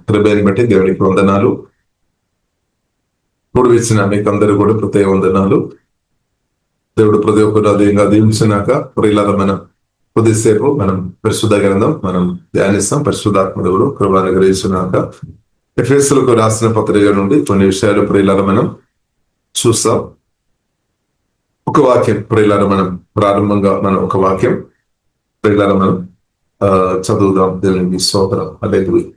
కృపని బట్టి దేవునికి వందనాలు. కూడి ఇచ్చిన మీకు అందరూ కూడా ప్రత్యేక వందనాలు. దేవుడు ప్రతి ఒక్కరు అదేంగా దీవించినాక ప్రియులారా, మనం కొద్దిసేపు మనం పరిశుద్ధ గ్రంథం మనం ధ్యానిస్తాం. పరిశుద్ధాత్మ దేవుడు కృప అనుగ్రహించినాక ఎఫెసీయులకు రాసిన పత్రిక నుండి కొన్ని విషయాలు ప్రియులారా మనం చూస్తాం. ఒక వాక్యం ప్రియులారా, మనం ప్రారంభంగా మనం ఒక వాక్యం ప్రియులారా మనం చదువుదాం. దేవునికి స్తోత్రం. హల్లెలూయా.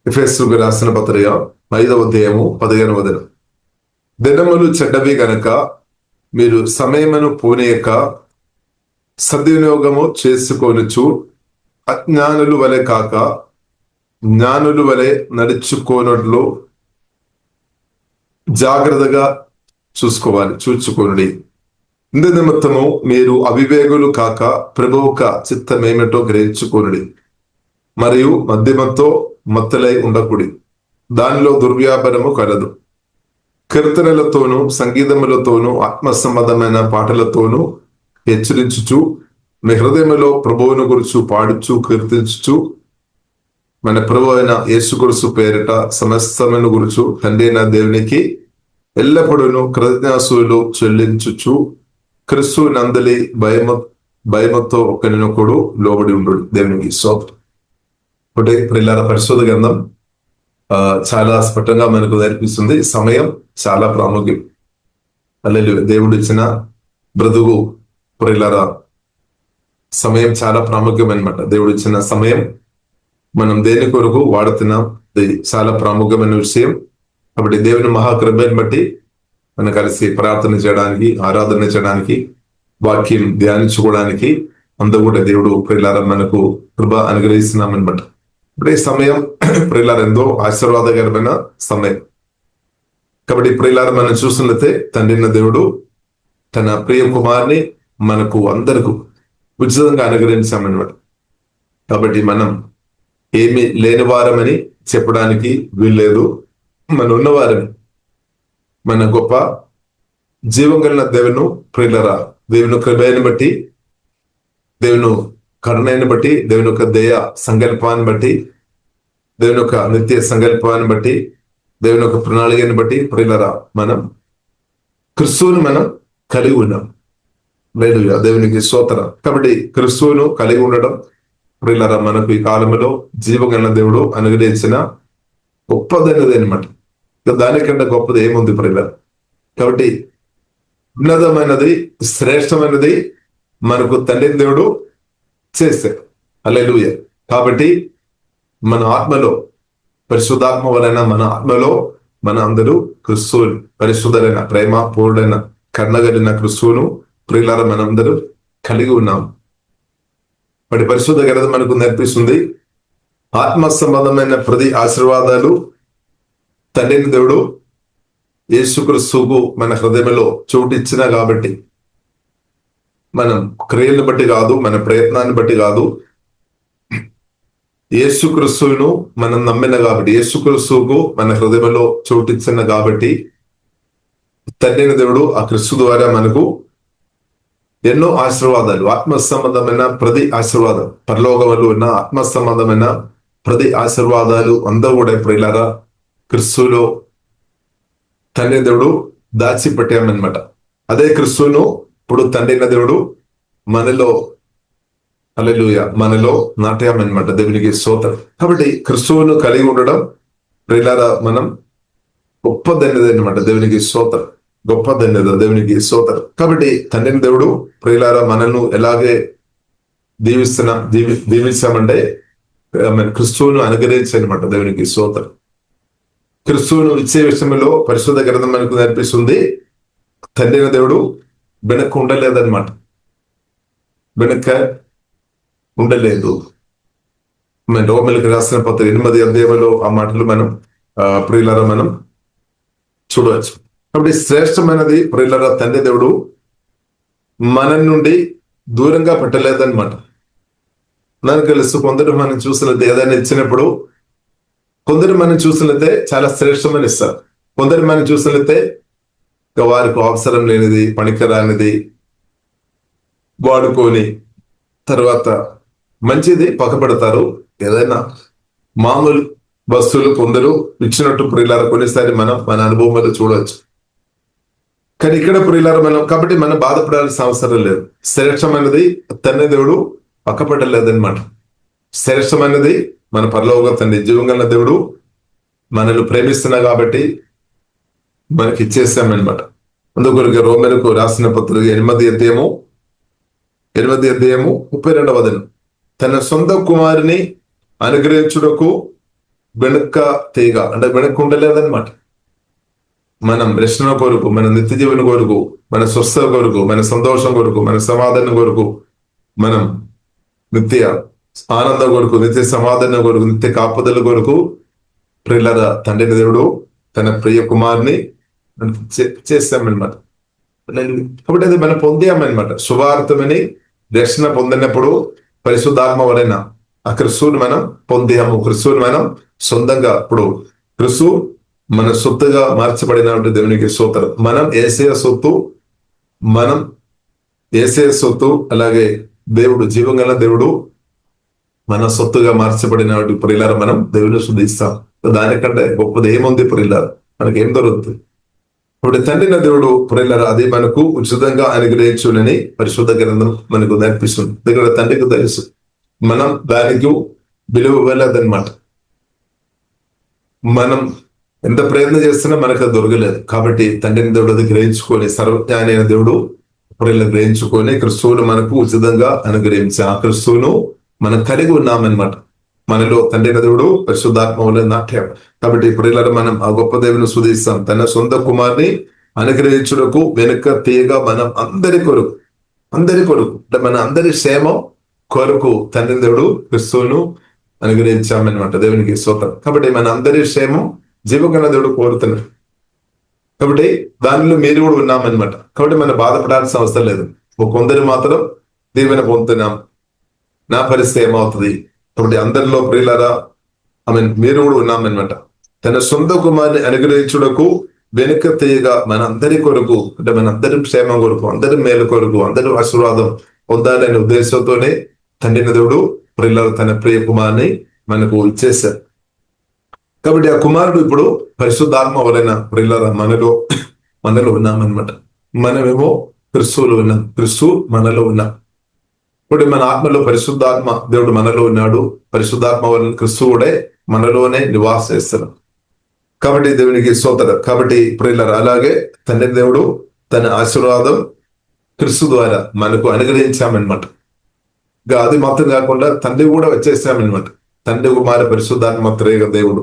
ఎఫెసీయులకు రాసిన పత్రిక 5వ అధ్యాయము 15వ వచనం. దినములు చెడ్డవి గనక మీరు సమయమును పోనీయక సద్వినియోగము చేసుకొనుచు అజ్ఞానులు వలె కాక జ్ఞానులు వలె నడుచుకోనట్లు జాగ్రత్తగా చూచుకోండి. ఇందు నిమిత్తము మీరు అవివేకులు కాక ప్రభువుక చిత్తమేమిటో గ్రహించుకోనుడి. మరియు మద్యమతో మత్తులై ఉండకుడి. దానిలో దుర్వ్యాపారము కలదు. కీర్తనలతోనూ సంగీతములతోనూ ఆత్మ సంబంధమైన పాటలతోనూ హెచ్చరించుచు మీ హృదయములో ప్రభువును గురించి పాడుచు కీర్తించుచు మన ప్రభు అయిన యేసుక్రీస్తు పేరిట సమస్తమును గురించి తండ్రి అయిన దేవునికి ఎల్లప్పుడూ కృతజ్ఞతాస్తుతులు చెల్లించుచు క్రీస్తు నందలి భయముతో ఒకరినొకడు లోబడి ఉండు. దేవునికి స్తోత్రం. ఒకటి ప్రియులారా, పరిశుద్ధ గ్రంథం చాలా స్పష్టంగా మనకు నేర్పిస్తుంది. సమయం చాలా ప్రాముఖ్యం. హల్లెలూయా. దేవుడు ఇచ్చిన బ్రతుకు ప్రియులారా, సమయం చాలా ప్రాముఖ్యం అన్నమాట. దేవుడు ఇచ్చిన సమయం మనం దేని కొరకు వాడుతున్నాం, ఇది చాలా ప్రాముఖ్యమైన విషయం. కాబట్టి దేవుని మహాకృపను బట్టి మనం కలిసి ప్రార్థన చేయడానికి, ఆరాధన చేయడానికి, వాక్యం ధ్యానించుకోవడానికి అంతా కూడా దేవుడు ప్రియులారా మనకు కృప అనుగ్రహిస్తున్నామన్నమాట. ఇప్పుడు ఈ సమయం ప్రియులారా ఎంతో ఆశీర్వాదకరమైన సమయం. కాబట్టి ప్రియులారా మనం చూసినట్లయితే తండ్రిన దేవుడు తన ప్రియ కుమార్ని మనకు అందరకు ఉచితంగా అనుగ్రహించామన్నమాట. కాబట్టి మనం ఏమి లేని వారమని చెప్పడానికి వీల్లేదు. మనం ఉన్నవారని, మన గొప్ప జీవం కలిగిన దేవును ప్రియులారా, దేవుని కృపను బట్టి, దేవుని కరుణను బట్టి, దేవుని యొక్క దయ సంకల్పాన్ని బట్టి, దేవుని యొక్క నిత్య సంకల్పాన్ని బట్టి, దేవుని యొక్క ప్రణాళికను బట్టి ప్రియులారా మనం క్రీస్తువును మనం కలిగి ఉన్నాం. లేదు దేవునికి స్తోత్రం. కాబట్టి క్రీస్తువును కలిగి ఉండడం ప్రియులారా మనకు ఈ కాలంలో జీవం కలిగిన దేవుడు అనుగ్రహించిన గొప్పదైనది అనమాట. దానికంటే గొప్పది ఏముంది ప్రియులారా? కాబట్టి ఉన్నతమైనది, శ్రేష్టమైనది మనకు తండ్రి దేవుడు చేశాడు. హల్లెలూయా. కాబట్టి మన ఆత్మలో పరిశుద్ధాత్మ వలన మన ఆత్మలో మన అందరూ క్రీస్తువుని, పరిశుద్ధులైన ప్రేమ పూర్ణైన కర్ణగలిగిన క్రీస్తువును ప్రియులారా మనందరూ కలిగి ఉన్నాం. మరి పరిశుద్ధ గ్రంథం మనకు నేర్పిస్తుంది ఆత్మ సంబంధమైన ప్రతి ఆశీర్వాదాలు తండ్రిని దేవుడు యేసుక్రీస్తుకు మన హృదయంలో చోటిచ్చిన కాబట్టి, మనం క్రియలను బట్టి కాదు, మన ప్రయత్నాన్ని బట్టి కాదు, యేసుక్రీస్తును మనం నమ్మిన కాబట్టి, యేసుక్రీస్తుకు మన హృదయంలో చోటిచ్చిన కాబట్టి తండ్రిని దేవుడు ఆ క్రీస్తు ద్వారా మనకు ఎన్నో ఆశీర్వాదాలు, ఆత్మ సంబంధమైన ప్రతి ఆశీర్వాదం, పరలోకంలో ఉన్న ఆత్మ సంబంధమైన ప్రతి ఆశీర్వాదాలు అందరూ కూడా ప్రియులారా క్రీస్తులో తండ్రి దేవుడు దాచిపెట్టామన్నమాట. అదే క్రీస్తును ఇప్పుడు తండ్రి దేవుడు మనలో, హల్లెలూయా, మనలో నాట్యామన్నమాట. దేవునికి స్తోత్రం. కాబట్టి క్రీస్తువును కలిగి ఉండడం ప్రియులారా మనం గొప్పదైనది అన్నమాట. దేవునికి స్తోత్రం. గొప్పదైనది. దేవునికి స్తోత్రం. కాబట్టి తండ్రిని దేవుడు ప్రియులారా మనల్ని ఎలాగే దీవించామంటే క్రీస్తువును అనుగ్రహించనమాట. దేవునికి స్తోత్రం. క్రీస్తువును ఇచ్చే విషయంలో పరిశుద్ధ గ్రంథం మనకు నేర్పిస్తుంది తండ్రిని దేవుడు వెనక్కి ఉండలేదన్నమాట. వెనక ఉండలేదు. రోమీయులకు రాసిన పత్రిక 8వ అధ్యాయంలో ఆ మాటలు మనం ప్రియులారా మనం చూడవచ్చు. కాబట్టి శ్రేష్టమైనది ప్రియులారా తండ్రి దేవుడు మన నుండి దూరంగా పెట్టలేదన్నమాట. నాకు తెలుసు కొందరు మనం చూసినట్టు ఏదైనా ఇచ్చినప్పుడు కొందరు మనం చూసినట్లయితే చాలా శ్రేష్టమని ఇస్తారు. కొందరు మనం చూసినట్లయితే వారికి అవసరం లేనిది, పనికిరానిది వాడుకొని తర్వాత మంచిది పక్కపెడతారు. ఏదైనా మామూలు వస్తువులు కొందరు ఇచ్చినట్టు ప్రియులారా కొన్నిసారి మనం మన అనుభవంలో చూడవచ్చు. కానీ ఇక్కడ ప్రియులారా మనం కాబట్టి మనం బాధపడాల్సిన అవసరం లేదు. శ్రేష్టమైనది తండ్రి దేవుడు పక్కపడలేదన్నమాట. శ్రేష్టమైనది మన పరలోక తండ్రి జీవంగల దేవుడు మనల్ని ప్రేమిస్తున్నా కాబట్టి మనకి ఇచ్చేసామన్నమాట. అందుకొరకు రోమేలకు రాసిన పత్రిక 8:32 తన సొంత కుమారుని అనుగ్రహించుటకు వెనుక తీగ అంటే వెనక్కు ఉండలేదన్నమాట. మనం రక్షణ కొరకు, మన నిత్య జీవన కొరకు, మన స్వస్థత కొరకు, మన సంతోషం కొరకు, మన సమాధానం కొరకు, మనం నిత్య ఆనందం కొరకు, నిత్య సమాధానం కొరకు, నిత్య కాపుదల కొరకు ప్రియులారా తండ్రి దేవుడు తన ప్రియ కుమారుని చేస్తామన్నమాట. కాబట్టి అది మనం పొందామన్నమాట. శుభార్థమని రక్షణ పొందినప్పుడు పరిశుద్ధాత్మ వలన ఆ క్రిస్తువుని మనం పొందాము. క్రిస్తువుని మనం సొంతంగా ఇప్పుడు క్రిస్తు మన సొత్తుగా మార్చబడిన దేవునికి స్తోత్రం. మనం యేసయ్య సొత్తు, అలాగే దేవుడు జీవంగల దేవుడు మన సొత్తుగా మార్చబడిన ప్రియులారా మనం దేవుని శుద్ధిస్తాం. దానికంటే గొప్పది ఏముంది ప్రియులారా? మనకేం దొరుకుతుంది? ఇప్పుడు తండ్రిన దేవుడు ప్రియులారా అది మనకు ఉచితంగా అనుగ్రహించునని పరిశుద్ధ గ్రంథం మనకు నేర్పిస్తుంది. దగ్గర తండ్రికి తెలుసు మనం దానికి విలువ ఇవ్వలేదన్నమాట. మనం ఎంత ప్రయత్నం చేస్తున్నా మనకు అది దొరకలేదు. కాబట్టి తండ్రిని దేవుడు అది గ్రహించుకొని, సర్వజ్ఞాని అయిన దేవుడు ప్రియులు గ్రహించుకొని క్రిస్తువును మనకు ఉచితంగా అనుగ్రహించి ఆ క్రిస్తువును మనం కలిగి ఉన్నామన్నమాట. మనలో తండ్రి దేవుడు పరిశుద్ధాత్మ వల్ల నాట్యం. కాబట్టి ప్రియులారా మనం ఆ గొప్ప దేవుని స్తుతిస్తాం. తన సొంత కుమార్ని అనుగ్రహించుటకు వెనుక తీయగా మనం అందరి కొరకు అంటే మన అందరి క్షేమం కొరకు తండ్రి దేవుడు క్రిస్తువును అనుగ్రహించామన్నమాట. దేవునికి స్తోత్రం. కాబట్టి మన అందరి క్షేమం జీవగల దేవుడు కోరుతున్నాడు. కాబట్టి దానిలో మీరు కూడా ఉన్నామన్నమాట. కాబట్టి మనం బాధపడాల్సిన అవసరం లేదు. కొందరు మాత్రం దీవెన పొందుతున్నాం, నా పరిస్థితి ఏమవుతుంది? కాబట్టి అందరిలో ప్రియులారా మీరు కూడా ఉన్నామన్నమాట. తన సొంత కుమార్ని అనుగ్రహించుటకు వెనుక తీయగా మన అందరి కొరకు అంటే మన అందరి క్షేమం కొరకు, అందరి మేలు కొరకు, అందరి ఆశీర్వాదం పొందాలనే ఉద్దేశంతోనే తండ్రిని దేవుడు ప్రియులారా తన ప్రియ కుమార్ని మనకు ఇచ్చేశారు. కాబట్టి ఆ కుమారుడు ఇప్పుడు పరిశుద్ధాత్మ వలన ప్రియులారా మనలో ఉన్నామన్నమాట. మనమేమో క్రిస్తువులో ఉన్నాం, క్రిస్తు మనలో ఉన్నాం. ఇప్పుడు మన ఆత్మలో పరిశుద్ధాత్మ దేవుడు మనలో ఉన్నాడు. పరిశుద్ధాత్మ వలన క్రిస్తువుడే మనలోనే నివాస చేస్తున్నాడు. కాబట్టి దేవునికి స్తోత్రం. కాబట్టి ప్రియులారా అలాగే తండ్రి దేవుడు తన ఆశీర్వాదం క్రిస్తు ద్వారా మనకు అనుగ్రహించామన్నమాట. ఇంకా అది మాత్రం కాకుండా తండ్రి కూడా వచ్చేసామన్నమాట. తండ్రి కుమార పరిశుద్ధాత్మ త్రేక దేవుడు,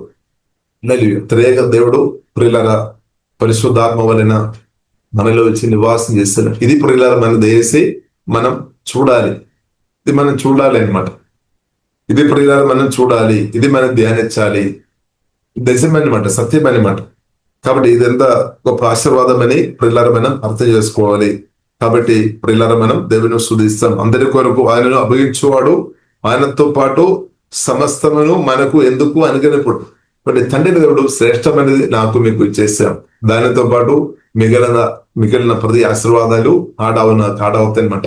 త్రేక దేవుడు ప్రియులారా పరిశుద్ధాత్మ వలన మనలో వచ్చి నివాసం చేస్తున్నాడు. ఇది ప్రియులారా మన దేశి మనం చూడాలి. ఇది మనం చూడాలి అన్నమాట. ఇది ప్రియులారా మనం చూడాలి, ఇది మనం ధ్యానించాలి. నిజమన్నమాట, సత్యం అన్నమాట. కాబట్టి ఇదంతా గొప్ప ఆశీర్వాదం అని ప్రియులారా మనం అర్థం చేసుకోవాలి. కాబట్టి ప్రియులారా మనం దేవుని స్తుతిస్తాం. అందరి కొరకు ఆయనను అభయించువాడు, ఆయనతో పాటు సమస్తమును మనకు ఎందుకు అనుగ్రహింపుడు. కాబట్టి తండ్రి దేవుడు శ్రేష్టమైనది నాకు మీకు ఇచ్చేసాం. దానితో పాటు మిగిలిన ప్రతి ఆశీర్వాదాలు ఆడవుతాయన్నమాట.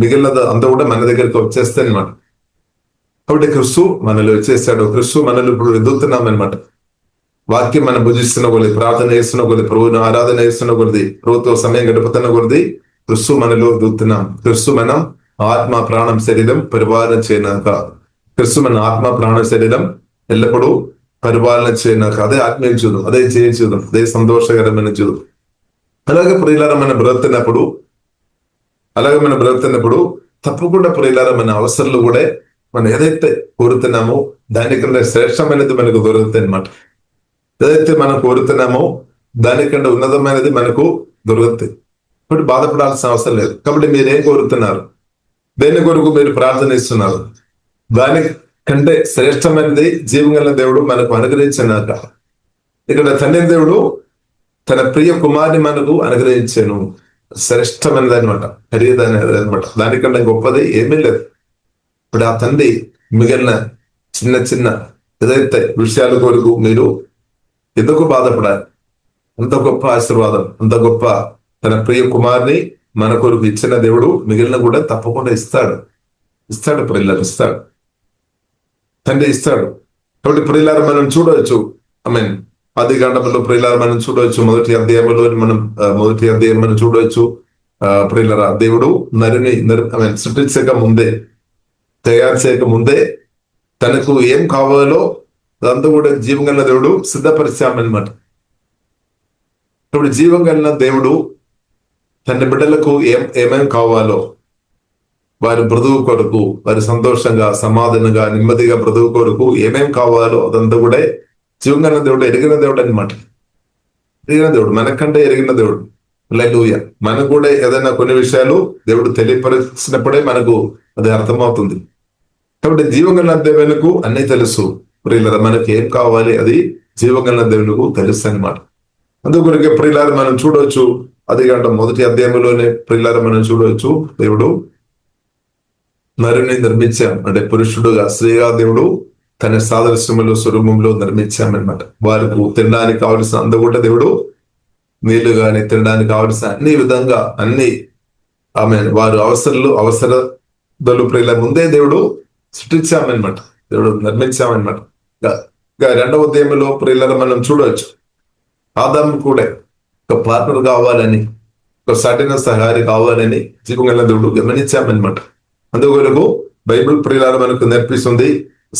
మిగిలినది అంతా కూడా మన దగ్గరికి వచ్చేస్తాయి అనమాట. కాబట్టి క్రిస్తు మనలో వచ్చేసాడు. క్రిస్తు మనలో ఇప్పుడు ఎదుగుతున్నామన్నమాట. వాక్యం మనం భుజిస్తున్న కొద్ది, ప్రార్థన చేస్తున్న కొద్ది, ప్రభువును ఆరాధన చేస్తున్న కొద్ది, ప్రభుత్వ సమయం గడుపుతున్న కొద్ది క్రిస్తు మనలో ఎదుగుతున్నాం. క్రిస్తు మనం ఆత్మ ప్రాణం శరీరం పరిపాలన చేయనాక, క్రిస్తు మన ఆత్మ ప్రాణ శరీరం ఎల్లప్పుడూ పరిపాలన చేయనాక అదే ఆత్మీయ చూద్దాం, అదే చూద్దాం, అదే సంతోషకరమైన చూద్దాం. అలాగే ప్రియులారా మనం బ్రతుకుతున్నప్పుడు తప్పకుండా ప్రియులారా మన అవసరాలు కూడా మనం ఏదైతే కోరుతున్నామో దానికంటే శ్రేష్టమైనది మనకు దొరుకుతాయి అన్నమాట. ఏదైతే మనం కోరుతున్నామో దానికంటే ఉన్నతమైనది మనకు దొరుకుతాయి. ఇప్పుడు బాధపడాల్సిన అవసరం లేదు. కాబట్టి మీరేం కోరుతున్నారు, దేని కొరకు మీరు ప్రార్థన ఇస్తున్నారు, దానికంటే శ్రేష్టమైనది జీవగల దేవుడు మనకు అనుగ్రహించినాక, ఇక్కడ తండ్రి దేవుడు తన ప్రియ కుమార్ని మనకు అనుగ్రహించాను. శ్రేష్టమైనది అనమాట, ఖరీదైనది అనమాట. దానికంటే గొప్పది ఏమీ లేదు. ఇప్పుడు ఆ తండ్రి మిగిలిన చిన్న ఏదైతే విషయాల కొరకు మీరు ఎందుకు బాధపడాలి? అంత గొప్ప ఆశీర్వాదం, అంత గొప్ప తన ప్రియ కుమార్ని మన కొరకు ఇచ్చిన దేవుడు మిగిలిన కూడా తప్పకుండా ఇస్తాడు. పిల్లలు ఇస్తాడు. తండ్రి ఇస్తాడు. కాబట్టి ప్రియులారా మనం చూడవచ్చు, ఐ మీన్ ఆది కాండంలో ప్రియులారా మనం చూడవచ్చు, మొదటి అధ్యాయంలో మనం చూడవచ్చు. ప్రియులారా దేవుడు నరిని సృష్టించక ముందే, తయారు చేయక ముందే తనకు ఏం కావాలో అదంతా కూడా జీవం కలిగిన దేవుడు సిద్ధపరిచామన్నమాట. ఇప్పుడు జీవం కలిగిన దేవుడు తన బిడ్డలకు ఏమేం కావాలో, వారి బ్రతుకు కొరకు, వారి సంతోషంగా, సమాధానంగా, నెమ్మదిగా బ్రతుకు కొరకు ఏమేం కావాలో అదంతా కూడా జీవం కలిగిన దేవుడు, ఎరిగిన దేవుడు అనమాట. ఎరిగిన దేవుడు, మనకంటే ఎరిగిన దేవుడు. హల్లెలూయా. మనకు కూడా ఏదైనా కొన్ని విషయాలు దేవుడు తెలియపరిచినప్పుడే మనకు అది అర్థమవుతుంది. కాబట్టి జీవం కలిగిన దేవునికి అన్ని తెలుసు. ప్రియులారా మనకి ఏం కావాలి అది జీవం కలిగిన దేవునికి తెలుసు అనమాట. అందుకొరకే ప్రియులారా మనం చూడవచ్చు, అది కాక మొదటి అధ్యాయంలోనే ప్రియులారా మనం చూడవచ్చు, దేవుడు నరుని నిర్మించాం అంటే పురుషుడుగా, స్త్రీగా దేవుడు తన సాదృశ్యములో స్వరూపంలో నిర్మించామన్నమాట. వారికి తినడానికి కావలసిన అందుకుంటే దేవుడు నీళ్లు గాని తినడానికి కావలసిన అన్ని విధంగా అన్ని వారు అవసరతలు ప్రియుల ముందే దేవుడు సృష్టించామన్నమాట, దేవుడు నిర్మించామన్నమాట. రెండవ అధ్యాయంలో ప్రియులను మనం చూడవచ్చు, ఆదాము కూడా ఒక పార్ట్నర్ కావాలని, ఒక సరైన సహాయం కావాలని జీవం కలిగిన దేవుడు గమనించామన్నమాట. అందువరకు బైబిల్ ప్రియులను మనకు నేర్పిస్తుంది,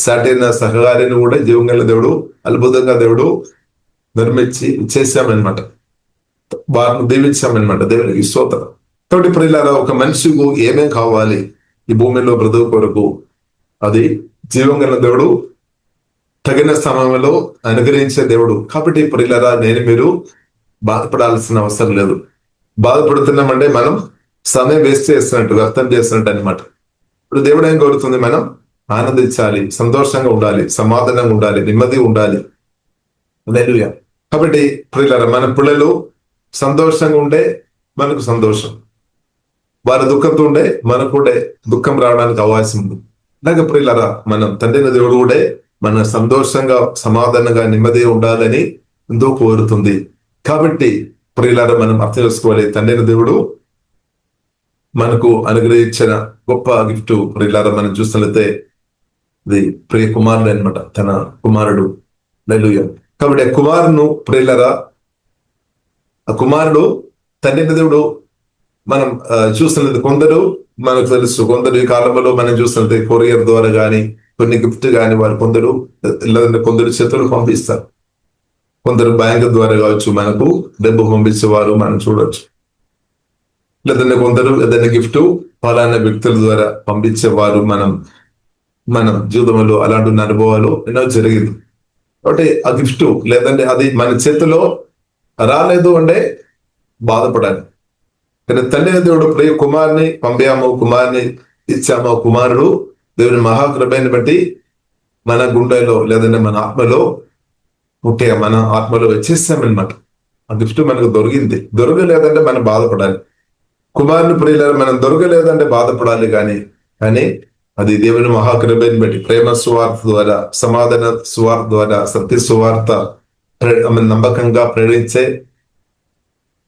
సరైన సహకారిని కూడా జీవం కలిగిన దేవుడు అద్భుతంగా దేవుడు నిర్మించి చేశామన్నమాట, వారిని దీవించామన్నమాట. దేవునికి స్తోత్రం. కాబట్టి ప్రియులారా ఒక మనిషికు ఏమేం కావాలి ఈ భూమిలో బ్రతుకు కొరకు, అది జీవం కలిగిన దేవుడు తగిన సమయంలో అనుగ్రహించే దేవుడు. కాబట్టి ప్రియులారా మీరు బాధపడాల్సిన అవసరం లేదు. బాధపడుతున్నామంటే మనం సమయం వేస్ట్ చేస్తున్నట్టు, వ్యర్థం చేస్తున్నట్టు అనమాట. ఇప్పుడు దేవుడు ఏం కోరుతుంది, మనం ఆనందించాలి, సంతోషంగా ఉండాలి, సమాధానంగా ఉండాలి, నెమ్మది ఉండాలి. హల్లెలూయా. కాబట్టి ప్రియులారా మన పిల్లలు సంతోషంగా ఉంటే మనకు సంతోషం, వారి దుఃఖంతో ఉండే మనకు కూడా దుఃఖం రావడానికి అవకాశం ఉంది. అలాగే ప్రియులారా మనం తండ్రి దేవుడు కూడా మన సంతోషంగా, సమాధానంగా, నెమ్మది ఉండాలని ఎంతో కోరుతుంది. కాబట్టి ప్రియులారా మనం అర్థం చేసుకోవాలి, తండ్రి దేవుడు మనకు అనుగ్రహించిన గొప్ప గిఫ్ట్ ప్రియులారా మనం చూసినట్లయితే ఇది ప్రియ కుమారుడు అనమాట, తన కుమారుడు. హల్లెలూయా. కాబట్టి ఆ కుమారును ప్రియులారా, ఆ కుమారుడు తండ్రి దేవుడు మనం చూస్తున్నది. కొందరు మనకు తెలుసు, కొందరు ఈ కాలంలో మనం చూస్తున్నది కొరియర్ ద్వారా కానీ, కొన్ని గిఫ్ట్ కానీ వారు కొందరు, లేదంటే కొందరు చేతులు పంపిస్తారు, కొందరు బ్యాంక్ ద్వారా కావచ్చు మనకు డబ్బు పంపించేవారు మనం చూడవచ్చు. లేదంటే కొందరు ఏదైనా గిఫ్ట్ ఫలానా వ్యక్తుల ద్వారా పంపించేవారు మనం జీవితంలో అలాంటి అనుభవాలు ఎన్నో జరిగింది. కాబట్టి ఆ గిఫ్ట్ లేదంటే అది మన చేతిలో రాలేదు అంటే బాధపడాలి. కానీ తండ్రి దేవుడు ప్రియ కుమారుని పంపాము, కుమారుని ఇచ్చాము. కుమారుడు దేవుని మహాకృపని బట్టి మన గుండెలో లేదంటే మన ఆత్మలో మన ఆత్మలో వచ్చేసామన్నమాట. ఆ గిఫ్ట్ మనకు దొరకలేదంటే మనం బాధపడాలి. కుమారుని ప్రియులారా మనం దొరకలేదంటే బాధపడాలి. కానీ అది దేవుని మహాకృపని బట్టి, ప్రేమ సువార్త ద్వారా, సమాధాన సువార్త ద్వారా, సత్య సువార్త నమ్మకంగా ప్రేరించే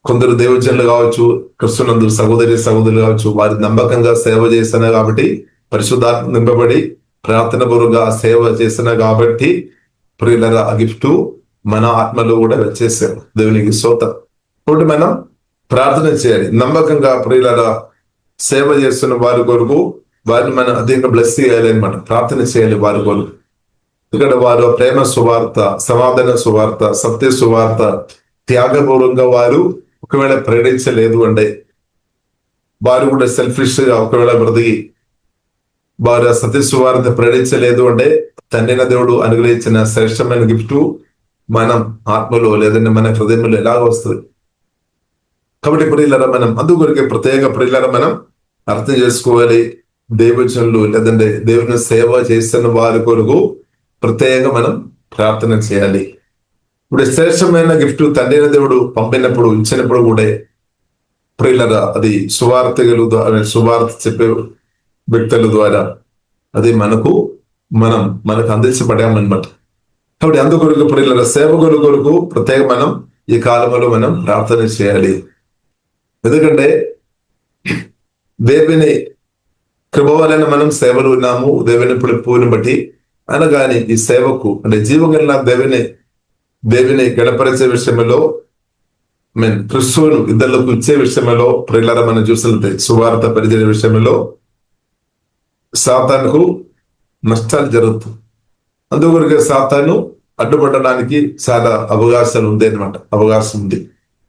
కొందరు దేవజనులు కావచ్చు, క్రిస్తునందు సహోదరులు కావచ్చు, వారి నమ్మకంగా సేవ చేసిన కాబట్టి, పరిశుద్ధాత్మ నింపబడి ప్రార్థన పూర్వకంగా సేవ చేసిన కాబట్టి ప్రియులారా ఆ గిఫ్ట్ మన ఆత్మలో కూడా వచ్చేసారు. దేవునికి స్తోత్రం. కాబట్టి మనం ప్రార్థన చేయాలి నమ్మకంగా. ప్రియులారా సేవ చేస్తున్న వారి కొరకు వారిని మనం అధికంగా బ్లెస్ చేయాలి అనమాట, ప్రార్థన చేయాలి వారి కొరకు. ఎందుకంటే వారు ప్రేమ సువార్త, సమాధాన సువార్త, సత్య సువార్త త్యాగపూర్వకంగా వారు ఒకవేళ ప్రేరించలేదు అంటే, వారు కూడా సెల్ఫిష్ గా ఒకవేళ బ్రతికి వారు సత్య సువార్త ప్రేరించలేదు అంటే, తండ్రిన దేవుడు అనుగ్రహించిన శ్రేష్టమైన గిఫ్ట్ మనం ఆత్మలో లేదంటే మన హృదయంలో ఎలాగ వస్తుంది. కాబట్టి ప్రియులారా మనం అందుకొరకే ప్రత్యేక ప్రియులారా మనం అర్థం చేసుకోవాలి. దేవజనులు లేదంటే దేవుని సేవ చేస్తున్న వారి కొరకు ప్రత్యేకంగా మనం ప్రార్థన చేయాలి. ఇప్పుడు శ్రేష్టమైన గిఫ్ట్ తండ్రిన దేవుడు పంపినప్పుడు, ఇచ్చినప్పుడు కూడా ప్రియులారా అది సువార్త చెప్పే వ్యక్తుల ద్వారా అది మనకు అందించబడామన్నమాట. కాబట్టి అందుకొరకు ప్రియులారా సేవకుల కొరకు ప్రత్యేక మనం ఈ కాలంలో మనం ప్రార్థన చేయాలి. ఎందుకంటే దేవుని కృప వలన మనం సేవలు ఉన్నాము. దేవుని పిలుపుని బట్టి అనగాని ఈ సేవకు అంటే జీవం కలిగిన దేవుని గణపరిచే విషయంలో క్రిస్తువును ఇద్దరులకు ఇచ్చే విషయంలో ప్రియులారా మనం చూసినట్లయితే సువార్త పరిచయ విషయంలో సాతానుకు నష్టాలు జరుగుతుంది. అందుకొరకే సాతాను అడ్డుపడడానికి చాలా అవకాశం ఉంది.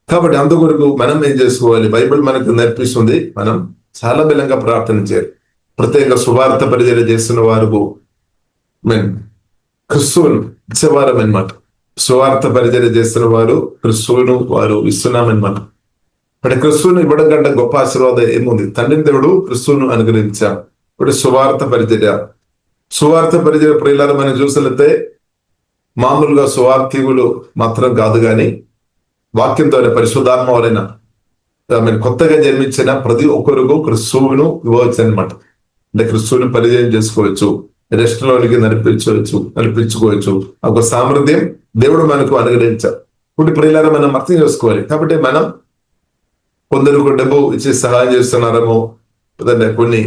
కాబట్టి అందుకొరకు మనం ఏం చేసుకోవాలి? బైబిల్ మనకు నేర్పిస్తుంది, మనం చాలా బలంగా ప్రార్థన చేయాలి. ప్రత్యేక సువార్త పరిచర్య చేస్తున్న వారు క్రిస్తువును ఇచ్చేవారం అనమాట. సువార్త పరిచర్య చేస్తున్న వారు క్రిస్తువును వారు ఇస్తున్నామన్నమాట. అంటే క్రిస్తువును ఇవ్వడం కంటే గొప్ప ఆశీర్వాదం ఏముంది? తండ్రిని దేవుడు క్రిస్తువును అనుగ్రహించాం. ఇప్పుడు సువార్త పరిచర్య ప్రియులారా మనం చూసినట్లయితే మామూలుగా సువార్థికులు మాత్రం కాదు, కానీ వాక్యంతో పరిశుద్ధాత్మ వలన కొత్తగా జన్మించిన ప్రతి ఒక్కరికి క్రిస్తువును ఇవ్వచ్చు అనమాట. అంటే క్రిస్తువుని పరిచయం చేసుకోవచ్చు, రెస్ట్లోనికి నడిపించుకోవచ్చు. ఒక సామర్థ్యం దేవుడు మనకు అనుగ్రహించారు. ఇప్పుడు ప్రియులారా మనం అర్థం చేసుకోవాలి. కాబట్టి మనం కొందరు డబ్బు ఇచ్చి సహాయం చేస్తున్నారేమో, కొన్ని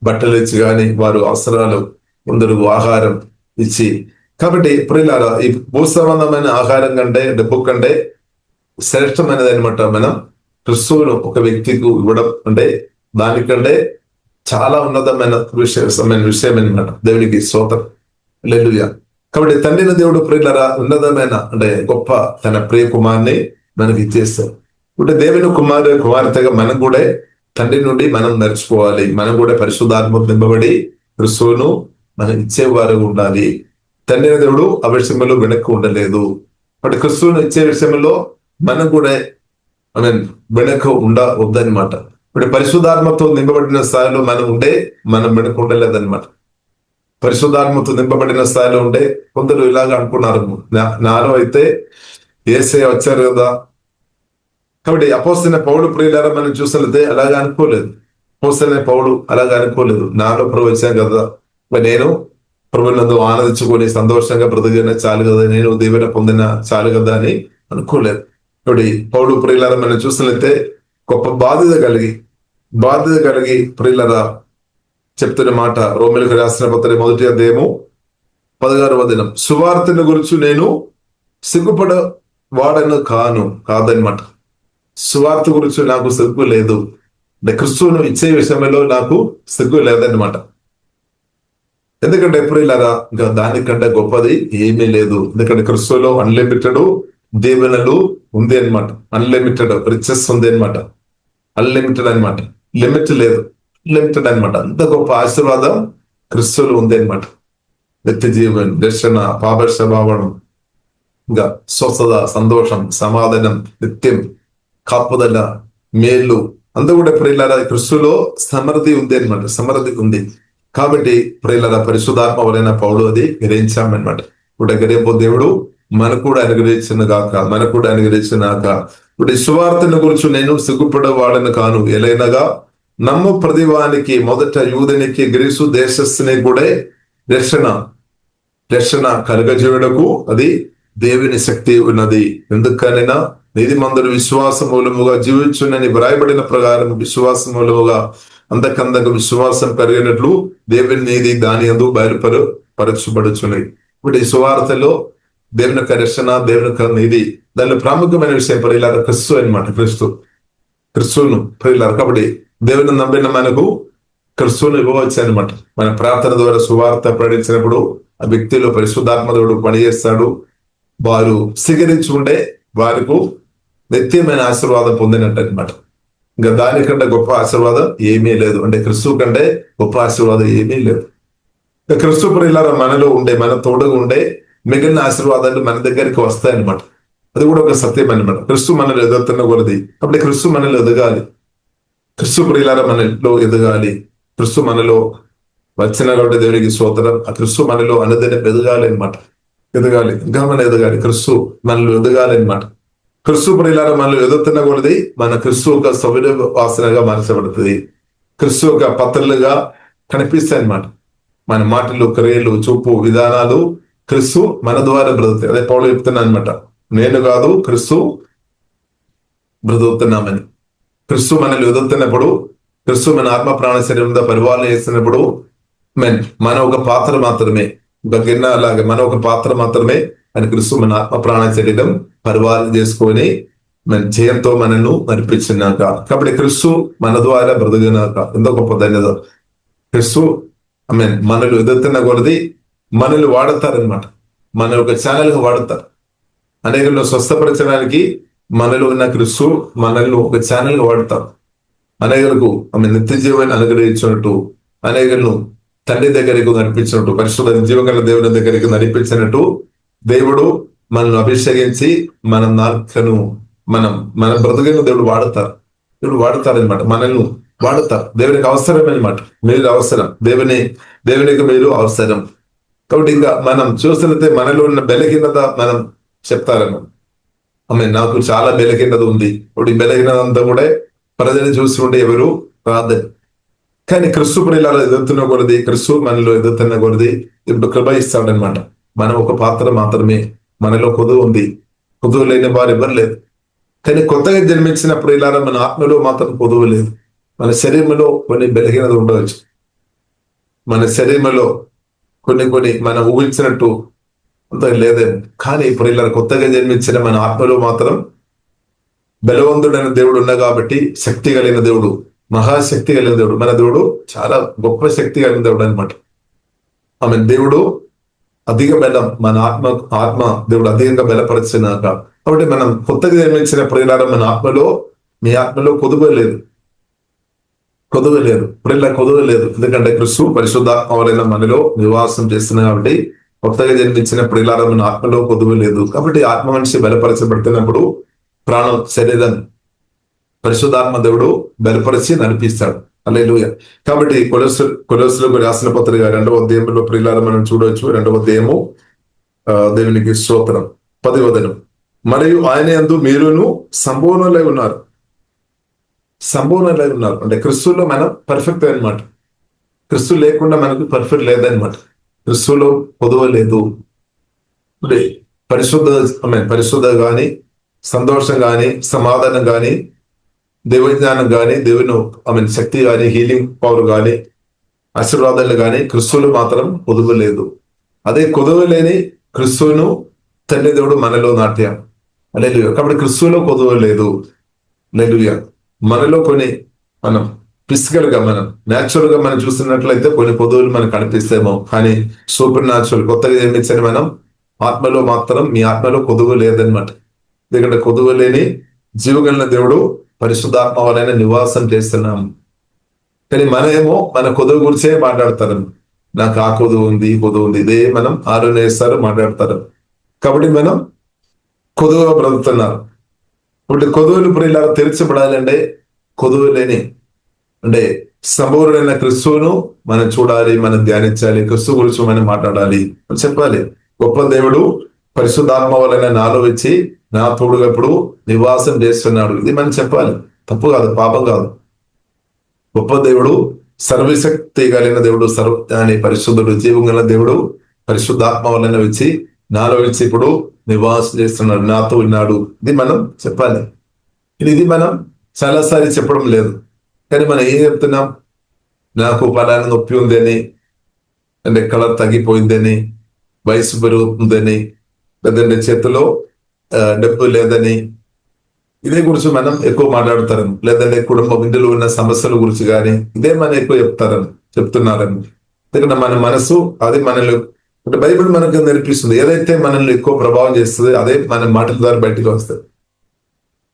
బట్టలు ఇచ్చి కానీ వారు అవసరాలు, కొందరు ఆహారం ఇచ్చి. కాబట్టి ప్రియులారా ఈ భూ సంబంధమైన ఆహారం కంటే డబ్బు కంటే శ్రేష్టమైనది అనమాట మనం క్రిస్తువును ఒక వ్యక్తికి ఇవ్వడం అంటే దానికంటే చాలా ఉన్నతమైన విషయం అనమాట. దేవునికి స్తోత్రం, హల్లెలూయా. కాబట్టి తండ్రిన దేవుడు ప్రియులారా ఉన్నతమైన అంటే గొప్ప తన ప్రియ కుమార్ని మనకి ఇచ్చేస్తాం. ఇప్పుడు దేవుని కుమార్తెగా మనం కూడా తండ్రి నుండి మనం నడుచుకోవాలి. మనం కూడా పరిశుద్ధాత్మ నింపబడి క్రిస్తువును మనం ఇచ్చేవారు ఉండాలి. తండ్రి దేవుడు ఆ విషయంలో వెనక్కి ఉండలేదు. అంటే క్రిస్తువును ఇచ్చే విషయంలో మనం కూడా వెనక్కి వద్దనమాట. ఇప్పుడు పరిశుద్ధాత్మతో నింపబడిన స్థాయిలో మనం వెనక్కి ఉండలేదన్నమాట. పరిశుద్ధాత్మతో నింపబడిన స్థాయిలో ఉంటే కొందరు ఇలాగ అనుకున్నారు, నాలో అయితే యేసయ్య వచ్చారు కదా. కాబట్టి అపోస్తలుడైన పౌలు ప్రియులారా మనం చూసినట్లయితే అలాగా అనుకోలేదు. అపోస్తలుడైన పౌలు అలాగా అనుకోలేదు. నాలో ప్రభు వచ్చాను కదా, నేను ప్రభునందు ఆనందించుకొని సంతోషంగా బ్రతికిన చాలు కదా, నేను దీవెన పొందిన చాలు కదా అని అనుకోలేదు. కాబట్టి పౌలు ప్రియులారా మనం చూసినట్లయితే గొప్ప బాధ్యత కలిగి ప్రియులారా చెప్తున్న మాట రోమీయులకు రాసిన పత్రిక 1వ అధ్యాయము 16వ వచనం, సువార్తను గురించి నేను సిగ్గుపడ వాడను కాదనమాట. సువార్త గురించి నాకు సిగ్గు లేదు. క్రిస్తువును ఇచ్చే విషయంలో నాకు సిగ్గు లేదనమాట. ఎందుకంటే ప్రియులారా ఇంకా దానికంటే గొప్పది ఏమీ లేదు. ఎందుకంటే క్రిస్తువులో అన్లిమిటెడ్ దీవెనలు ఉంది అనమాట. అన్లిమిటెడ్ రిచెస్ ఉంది అనమాట. అన్లిమిటెడ్ అనమాట, లిమిట్ లేదు, అన్లిమిటెడ్ అనమాట. అంత గొప్ప ఆశీర్వాదం క్రిస్తువులో ఉంది అనమాట. నిత్య జీవన్, దర్శన, పాపక్షమాపణం, ఇంకా స్వస్థత, సంతోషం, సమాధానం, నిత్యం కాపుదల, మేలు అంతా కూడా ప్రియులారా క్రిస్తులో సమృద్ధి ఉంది అనమాట. సమృద్ధి ఉంది. కాబట్టి ప్రియులారా పరిశుద్ధాత్మ వలన పౌలు అది గ్రహించామన్నమాట. ఇప్పుడు గ్రహింపు దేవుడు మనకు కూడా అనుగ్రహించినాక ఇప్పుడు ఈ సువార్తను గురించి నేను సిగ్గుపడవాడను కాను, ఎలైనగా నమ్ము ప్రతివానికి మొదట యూదునికి గ్రీసు దేశస్థుని కూడా రక్షణ కలుగజేయుటకు అది దేవుని శక్తి ఉన్నది. ఎందుకనైనా నీతిమంతుడు విశ్వాస మూలముగా జీవించునని వ్రాయబడిన ప్రకారం విశ్వాస మూలముగా అంతకందకు విశ్వాసం పెరిగినట్లు దేవుని నీతి దాని అందు బయలుపరచబడుచున్నాయి. ఇప్పుడు ఈ సువార్తలో దేవుని యొక్క రక్షణ, దేవుని యొక్క నీతి, దానిలో ప్రాముఖ్యమైన విషయం ప్రియులారా క్రిస్తు అనమాట. క్రిస్తువును ప్రియులారా. కాబట్టి దేవుని నమ్మిన మనకు క్రిస్తువును ఇవ్వవచ్చు అనమాట. మన ప్రార్థన ద్వారా సువార్త ప్రకటించినప్పుడు ఆ వ్యక్తిలో పరిశుద్ధాత్మ దేవుడు పనిచేస్తాడు. వారు స్వీకరించి ఉండే వారికి నిత్యమైన ఆశీర్వాదం పొందినట్టు అనమాట. ఇంకా దానికంటే గొప్ప ఆశీర్వాదం ఏమీ లేదు. అంటే క్రిస్తువు కంటే గొప్ప ఆశీర్వాదం ఏమీ లేదు. క్రిస్తు ప్రియులారా మనలో ఉండే, మన తోడుగా ఉండే మిగిలిన ఆశీర్వాదాలు మన దగ్గరికి వస్తాయన్నమాట. అది కూడా ఒక సత్యం అనమాట. క్రిస్తు మనలో ఎదుగుతున్న కొలది. కాబట్టి క్రిస్తు మనలో ఎదగాలి. క్రిస్తు ప్రియులారా మనలో ఎదగాలి. క్రిస్తు మనలో వచ్చిన కాబట్టి దేవునికి స్తోత్రం. ఆ క్రిస్తు మనలో అనుదినం ఎదగాలి అనమాట. ఇంకా మనం ఎదగాలి. క్రిస్తు మనలో ఎదగాలి అనమాట. క్రిస్తు ప్రియులారా మనలో ఎదుగుతున్న కొలది మన క్రిస్తు ఒక సౌర వాసనగా మార్చబడుతుంది. క్రిస్తు ఒక పత్రలుగా కనిపిస్తాయి అనమాట. మన మాటలు, క్రియలు, చూపు, విధానాలు క్రిస్తు మన ద్వారా బ్రతుకుతాయి. అదే పౌలు చెప్తున్నా అనమాట, నేను కాదు క్రిస్తు బ్రతుకుతున్నామని. క్రిస్తు మనల్ని ఎదుగుతున్నప్పుడు, క్రిస్తు మన ఆత్మ ప్రాణ శరీరంతో పరిపాలన చేస్తున్నప్పుడు మన ఒక పాత్ర మాత్రమే. ఒక గిన్నె అలాగే మన ఒక పాత్ర మాత్రమే అని క్రీస్తు మన ఆత్మ ప్రాణ శరీరం పరిపాలన చేసుకొని మన జయంతో మనను నడిపించినాక, కాబట్టి క్రీస్తు మన ద్వారా బ్రతుకునాక ఎంతో గొప్ప ధన్యత. క్రీస్తు మనల్ని ఎదుగుతున్న కొలది మనల్ని వాడతారనమాట. మన ఒక ఛానల్ గా వాడతారు. అనేకలను స్వస్థపరచడానికి మనలో ఉన్న క్రీస్తు మనల్ని ఒక ఛానల్ గా వాడతారు. అనేకలకు నిత్య జీవాన్ని అనుగ్రహించినట్టు, అనేకలను తండ్రి దగ్గరకు నడిపించినట్టు, పరిశుద్ధ జీవగల దేవుని దగ్గరికి నడిపించినట్టు దేవుడు మనల్ని అభిషేకించి మన నాలుకను మన బ్రతుకును దేవుడు వాడతారనమాట. మనల్ని వాడతారు. దేవునికి అవసరం అనమాట. మీరు అవసరం, దేవునికి మీరు అవసరం. కాబట్టి ఇంకా మనం చూస్తున్నట్టే మనలో ఉన్న బలహీనత మనం చెప్తారను. నాకు చాలా బలహీనత ఉంది. ఇప్పుడు ఈ బలహీనత అంతా కూడా ప్రజలు చూసి ఉండే ఎవరు రాదని. కానీ క్రీస్తు ప్రియులారా ఎదుగుతున్న కొలది, క్రీస్తు మనలో ఎదుగుతున్న కొలది ఇప్పుడు కృప ఇస్తాడనమాట. మనం ఒక పాత్ర మాత్రమే. మనలో కొదువు ఉంది. కొదువు లేని వారు ఎవరు లేదు. కానీ కొత్తగా జన్మించిన ప్రియులారా మన ఆత్మలో మాత్రం కొదువు లేదు. మన శరీరంలో కొన్ని బలహీనత ఉండవచ్చు. మన శరీరంలో కొన్ని మనం ఊహించినట్టు అంత లేదేమో. కానీ ప్రియులారా కొత్తగా జన్మించిన మన ఆత్మలో మాత్రం బలవంతుడైన దేవుడు ఉన్నా కాబట్టి, శక్తి కలిగిన దేవుడు, మహాశక్తి కలిగిన దేవుడు, మన దేవుడు చాలా గొప్ప శక్తి కలిగిన దేవుడు అనమాట. దేవుడు అధిక బలం మన ఆత్మ దేవుడు అధికంగా బలపరిచినాక, కాబట్టి మనం కొత్తగా జన్మించిన ప్రియులారా మన ఆత్మలో, మీ ఆత్మలో కొదువ లేదు. ప్రియుల కొదువ లేదు. ఎందుకంటే క్రీస్తు పరిశుద్ధాత్మ వలన మనలో నివాసం చేస్తున్నాయి. కాబట్టి కొత్తగా జన్మించిన ప్రియులారా మన ఆత్మలో కొదువ లేదు. కాబట్టి ఆత్మ మనిషి బలపరచబడుతున్నప్పుడు ప్రాణం, శరీరం పరిశుద్ధాత్మ దేవుడు బలపరిచి నడిపిస్తాడు. హల్లెలూయా. కాబట్టి కొలొస్సీలకు రాసిన పత్రిక 2వ అధ్యాయంలో ప్రియులారా మనం చూడవచ్చు. 2వ అధ్యాయము దేవునికి స్తోత్రం 10వ వచనం. మరియు ఆయన యందు మీరును సంపూర్ణులై ఉన్నారు. అంటే క్రీస్తులో మనం పర్ఫెక్ట్ అనమాట. క్రీస్తు లేకుండా మనకు పర్ఫెక్ట్ లేదనమాట. క్రీస్తులో పొదువ లేదు. పరిశుద్ధ గాని, సంతోషం గాని, సమాధానం గాని, దైవజ్ఞానం గాని, దేవుని శక్తి గాని, హీలింగ్ పవర్ గాని, ఆశీర్వాదాలు గాని క్రీస్తులో మాత్రం పొదువ లేదు. అదే కొదువ లేని క్రీస్తును తండ్రి దేవుడు మనలో నాట్యం. హల్లెలూయా. కాబట్టి క్రీస్తులో కొదువ లేదు. హల్లెలూయా. మనలో కొన్ని మనం ఫిజికల్ గా న్యాచురల్ గా మనం చూస్తున్నట్లయితే కొన్ని పొదువులు మనకు కనిపిస్తేమో, కానీ సూపర్ న్యాచురల్ కొత్తగా జన్మించని మనం ఆత్మలో మాత్రం, మీ ఆత్మలో కొదువు లేదనమాట. ఎందుకంటే కొదువు లేని జీవగల దేవుడు పరిశుద్ధాత్మ వలన నివాసం చేస్తున్నాం. కానీ మనమేమో మన కొదువు గురించే మాట్లాడతారు. నాకు ఆ కొదువు ఉంది, ఈ కొదువు ఉంది, ఇదే మనం ఆరోనేస్తారు మాట్లాడతారు. కాబట్టి మనం కొదువుగా బ్రతుకుతున్నారు. ఇప్పుడు కొదువులు ప్రియులా తెరచబడాలంటే కొదువు లేని అంటే సంపూర్ణమైన క్రీస్తువును మనం చూడాలి, మనం ధ్యానించాలి, క్రీస్తు గురించి మనం మాట్లాడాలి, చెప్పాలి. గొప్ప దేవుడు పరిశుద్ధాత్మ వలన నాలో వచ్చి నా తోడుగా ఇప్పుడు నివాసం చేస్తున్నాడు. ఇది మనం చెప్పాలి. తప్పు కాదు, పాపం కాదు. గొప్ప దేవుడు, సర్వశక్తి కలిగిన దేవుడు, సర్వజ్ఞాని, పరిశుద్ధుడు, జీవం గల దేవుడు పరిశుద్ధాత్మ వలన వచ్చి నాలో వచ్చి ఇప్పుడు నివాసం చేస్తున్నాడు, నాతో ఉన్నాడు. ఇది మనం చెప్పాలి. ఇది మనం చాలాసార్లు చెప్పడం లేదు. కానీ మనం ఏం చెప్తున్నాం? నాకు పలానా నొప్పి ఉందని, అంటే కలర్ తగ్గిపోయిందని, వయసు పెరుగుతుందని, లేదంటే చేతిలో డబ్బు లేదని, ఇదే గురించి మనం ఎక్కువ మాట్లాడతారు. లేదంటే కుటుంబం ఇంటిలో ఉన్న సమస్యల గురించి కానీ ఇదే మనం ఎక్కువ చెప్తున్నారని. ఎందుకంటే మన మనసు అది మనల్ని, అంటే బైబిల్ మనకు నేర్పిస్తుంది. ఏదైతే మనల్ని ఎక్కువ ప్రభావం చేస్తుంది అదే మన మాటల ద్వారా బయటకు వస్తుంది.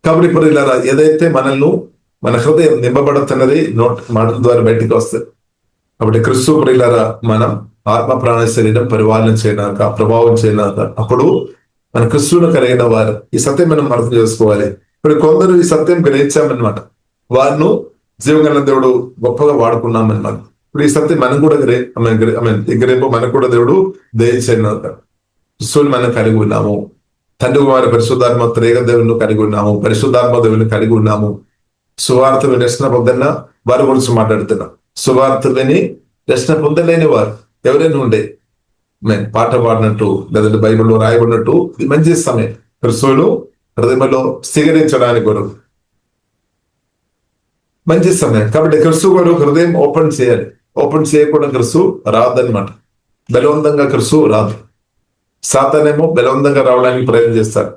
కాబట్టి ఇప్పుడు ఇలా ఏదైతే మనల్ని, మన హృదయం నింపబడుతున్నది మాటల ద్వారా బయటకు వస్తుంది. కాబట్టి క్రీస్తు ప్రియులారా మనం ఆత్మ ప్రాణ శరీరం పరిపాలన చేయడాక, ప్రభావం చేయడాక, అప్పుడు మన క్రీస్తును కలిగిన వారు ఈ సత్యం మనం అర్థం చేసుకోవాలి. ఇప్పుడు కొందరు ఈ సత్యం గ్రహించామన్నమాట. వారిను జీవగల దేవుడు గొప్పగా వాడుకున్నామన్నమాట. ఇప్పుడు ఈ సత్యం మనం కూడా గ్రహింపు మనకు కూడా దేవుడు దయచేయన క్రీస్తుని మనం కలిగి ఉన్నాము. తండ్రి వారి పరిశుద్ధాత్మ త్రేక దేవుని కలిగి ఉన్నాము. పరిశుద్ధాత్మ దేవుని కలిగి ఉన్నాము. సువార్త విని రక్షణ పొందిన వారి గురించి మాట్లాడుతున్నాం. సువార్త విని రక్షణ పొందలేని వారు ఎవరైనా ఉండే పాట పాడినట్టు, లేదంటే బైబిల్లో రాయబడినట్టు ఇది మంచి సమయం క్రీస్తును హృదయంలో స్వీకరించడానికి కూడా మంచి సమయం. కాబట్టి క్రీస్తు కూడా హృదయం ఓపెన్ చేయాలి. ఓపెన్ చేయకుండా క్రీస్తు రాదనమాట. బలవంతంగా క్రిస్తు రాదు. సాతానేమో బలవంతంగా రావడానికి ప్రయత్నం చేస్తాడు.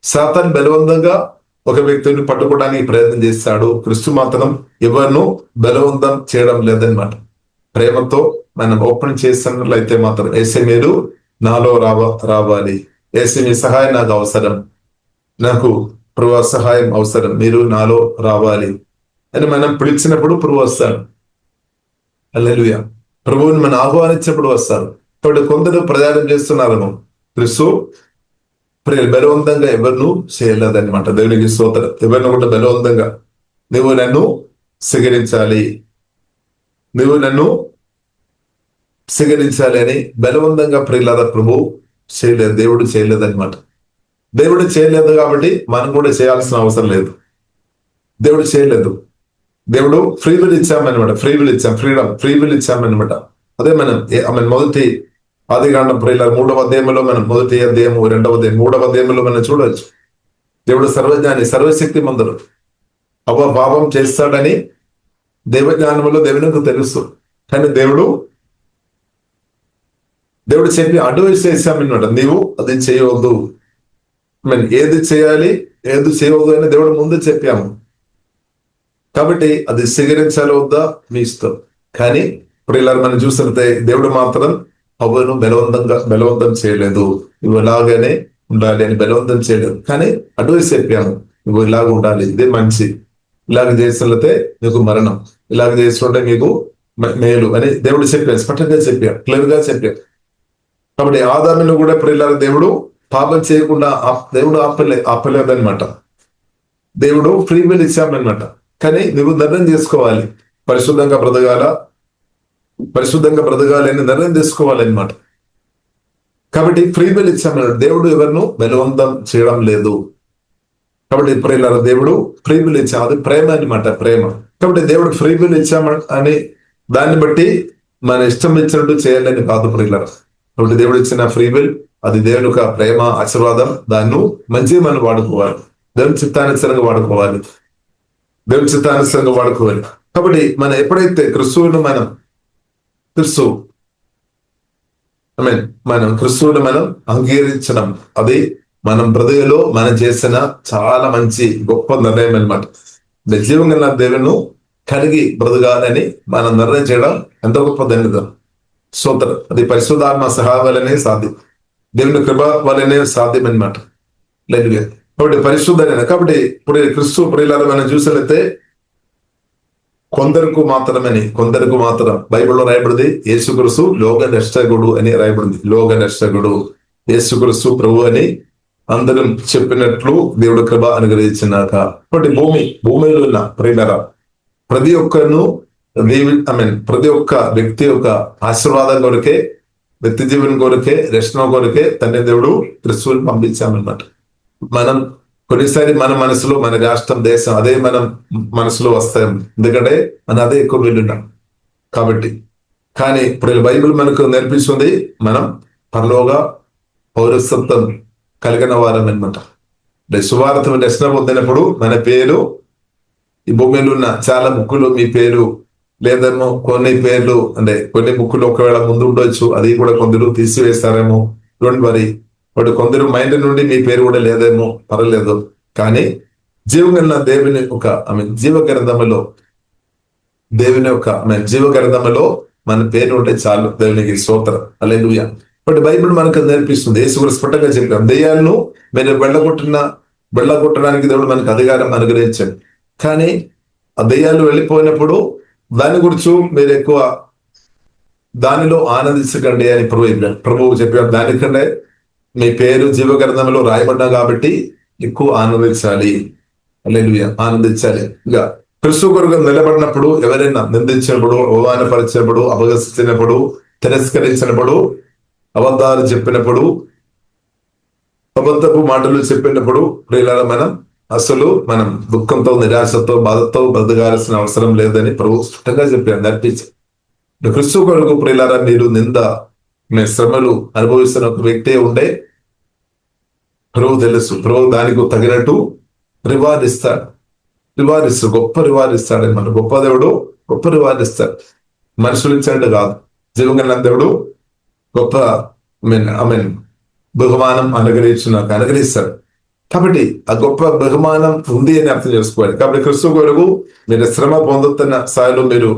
సాతాన్ బలవంతంగా ఒక వ్యక్తిని పట్టుకోవడానికి ప్రయత్నం చేస్తాడు. క్రిస్తు మాత్రం ఎవరిను బలవంతం చేయడం లేదన్నమాట. ప్రేమతో మనం ఓపెన్ చేస్తున్నట్లయితే మాత్రం ఏసే మీరు నాలో రావాలి, ఏసే మీ సహాయం నాకు అవసరం, నాకు ప్రభు సహాయం అవసరం, మీరు నాలో రావాలి అని మనం పిలిచినప్పుడు ప్రభు వస్తాడు. హల్లెలూయా. ప్రభువుని మనం ఆహ్వానించినప్పుడు వస్తారు. ఇప్పుడు కొందరు ప్రచారం చేస్తున్నారను క్రిస్తు బలవంతంగా ఎవరిను చేయలేదన్నమాట. దేవునికి స్తోత్రం. ఎవరిని కూడా బలవంతంగా నువ్వు నన్ను స్వీకరించాలి, నువ్వు నన్ను స్వీకరించాలి అని బలవంతంగా ప్రియులారా ప్రభు చేయలేదు, దేవుడు చేయలేదన్నమాట. దేవుడు చేయలేదు కాబట్టి మనం కూడా చేయాల్సిన అవసరం లేదు. దేవుడు చేయలేదు. దేవుడు ఫ్రీ విల్ ఇచ్చామన్నమాట. ఫ్రీ విల్ ఇచ్చాం, ఫ్రీ విల్ ఇచ్చామన్నమాట. అదే మనం మొదటి ఆదికాండం ప్రియులారా 3వ అధ్యాయంలో మనం మొదటి అధ్యాయము 2వ అధ్యాయం 3వ అధ్యాయంలో మనం చూడవచ్చు. దేవుడు సర్వజ్ఞాని, సర్వశక్తి మంతుడు. పాపం చేస్తాడని దేవజ్ఞానంలో దేవునికి తెలుసు. కానీ దేవుడు చెప్పి అడ్వైస్ చేశామన్నమాట. నీవు అది చేయవద్దు, ఏది చేయాలి ఏది చేయవద్దు అని దేవుడు ముందు చెప్పాము. కాబట్టి అది స్వీకరించాలి వద్దా మీ ఇష్టం. కానీ ప్రియులారా మనం చూసినట్లయితే దేవుడు మాత్రం అవ్వను బలవంతం చేయలేదు. నువ్వు ఇలాగనే ఉండాలి అని బలవంతం చేయలేదు. కానీ అడ్వైస్ చెప్పాము, నువ్వు ఇలాగ ఉండాలి, ఇదే మంచి, ఇలాగ చేసినట్లయితే నీకు మరణం, ఇలాగ చేస్తుంటే మీకు మేలు అని దేవుడు చెప్పాడు. స్పష్టంగా చెప్పాడు, క్లియర్ గా చెప్పాడు. కాబట్టి ఆదామును కూడా ప్రియులారా దేవుడు పాపం చేయకుండా దేవుడు ఆపలేదన్నమాట. దేవుడు ఫ్రీ విల్ ఇచ్చామన్నమాట. కానీ నువ్వు నిర్ణయం చేసుకోవాలి, పరిశుద్ధంగా బ్రతకాలి అని నిర్ణయం తీసుకోవాలన్నమాట. కాబట్టి ఫ్రీ విల్ ఇచ్చామన్నాడు. దేవుడు ఎవరిను బలవంతం చేయడం లేదు. కాబట్టి ప్రియులారా దేవుడు ఫ్రీ విల్ ఇచ్చాము, అది ప్రేమ అన్నమాట, ప్రేమ. కాబట్టి దేవుడు ఫ్రీ విల్ ఇచ్చామని దాన్ని బట్టి మన ఇష్టం ఇచ్చినట్టు చేయాలని కాదు ప్రియులారా. కాబట్టి దేవుడు ఇచ్చిన ఫ్రీ విల్ అది దేవుని యొక్క ప్రేమ, ఆశీర్వాదం. దాన్ని మంచిగా మనం వాడుకోవాలి, దేవుని చిత్తానుసారంగా వాడుకోవాలి. కాబట్టి మనం ఎప్పుడైతే క్రిస్తువును మనం అంగీకరించడం, అది మనం హృదయంలో మనం చేసిన చాలా మంచి గొప్ప నిర్ణయం అన్నమాట. జీవం గల దేవుని కలిగి బ్రతకాలని మనం నిర్ణయం చేయడం ఎంత గొప్ప ధన్యత. స్తోత్రం. అది పరిశుద్ధాత్మ సహాయం వల్లనే సాధ్యం, దేవుని కృప వల్లనే సాధ్యం అన్నమాట. హల్లెలూయా. కాబట్టి పరిశుద్ధమైన, కాబట్టి ఇప్పుడు క్రిస్తు ప్రియులారా మనం చూసినట్లయితే కొందరికి మాత్రం బైబిల్లో రాయబడింది యేసుక్రీస్తు లోక రక్షకుడు అని రాయబడింది. లోక రక్షకుడు యేసుక్రీస్తు ప్రభు అని అందరం చెప్పినట్లు దేవుడు కృప అనుగ్రహించినాక. కాబట్టి భూమిలో ఉన్న ప్రియులారా ప్రతి ఒక్కరిను ప్రతి ఒక్క వ్యక్తి యొక్క ఆశీర్వాదం కొరకే, వ్యక్తి జీవనం కొరకే, రక్షణ కొరకే తండ్రి దేవుడు క్రిస్తువుని పంపించామన్నమాట. మనం కొన్నిసారి మన మనసులో మన రాష్ట్రం, దేశం అదే మనం మనసులో వస్తాం, ఎందుకంటే మనం అదే ఎక్కువ వెళ్ళున్నాం కాబట్టి. కానీ ఇప్పుడు బైబిల్ మనకు నేర్పిస్తుంది మనం పరలోక పౌరసత్వం కలిగిన వారం అనమాట. సువార్త రక్షణ పొందినప్పుడు మన పేరు ఈ భూమిలో ఉన్న చాలా ముక్కులు మీ పేరు లేదేమో, కొన్ని పేర్లు అంటే కొన్ని ముక్కులు ఒకవేళ ముందు ఉండొచ్చు, అది కూడా కొందరు తీసివేస్తారేమో, డోంట్ వరీ. వాడు కొందరు మైండ్ నుండి మీ పేరు కూడా లేదేమో, పర్వాలేదు. కానీ జీవగల దేవుని ఒక జీవ గ్రంథములో మన పేరు ఉంటే చాలు, దేవునికి స్తోత్రం. హల్లెలూయా. బట్ బైబిల్ మనకు నేర్పిస్తుంది, యేసు కూడా స్పష్టంగా చెప్పాం, దెయ్యాలను మీరు వెళ్ళగొట్టడానికి దేవుడు మనకు అధికారం అనుగ్రహించండి. కానీ ఆ దెయ్యాలు వెళ్ళిపోయినప్పుడు దాని గురించి మీరు ఎక్కువ దానిలో ఆనందించకండి అని ప్రభువు చెప్పారు. దానికంటే మీ పేరు జీవ గ్రంథంలో రాయబడ్డా కాబట్టి ఎక్కువ ఆనందించాలి. హల్లెలూయా, ఆనందించాలి. ఇంకా క్రీస్తు కొరకు నిలబడినప్పుడు, ఎవరైనా నిందించినప్పుడు, అవమానపరిచినప్పుడు, అపహసించినప్పుడు, తిరస్కరించినప్పుడు, అబద్ధాలు చెప్పినప్పుడు, అబద్ధపు మాటలు చెప్పినప్పుడు ప్రియులారా మనం దుఃఖంతో, నిరాశతో, బాధతో బ్రతకాల్సిన అవసరం లేదని ప్రభు స్పష్టంగా చెప్పారు, నడిపించారు. క్రీస్తు కొరకు ప్రియులారా మీరు మీ శ్రమలు అనుభవిస్తున్న ఒక వ్యక్తి ఉంటే ప్రభు తెలుసు, ప్రభు దానికి తగినట్టు రివార్డ్ ఇస్తాడు. గొప్ప రివార్డ్ ఇస్తాడు. మన గొప్ప దేవుడు గొప్ప రివార్డ్ ఇస్తాడు. మనుషులు ఇచ్చినట్టు కాదు, జీవం కలిగిన దేవుడు గొప్ప మీన్ బహుమానం అనుగ్రహిస్తాడు. కాబట్టి ఆ గొప్ప బహుమానం ఉంది అని అర్థం చేసుకోవాలి. కాబట్టి క్రీస్తు కొరకు మీరు శ్రమ పొందుతున్న స్థాయిలో మీరు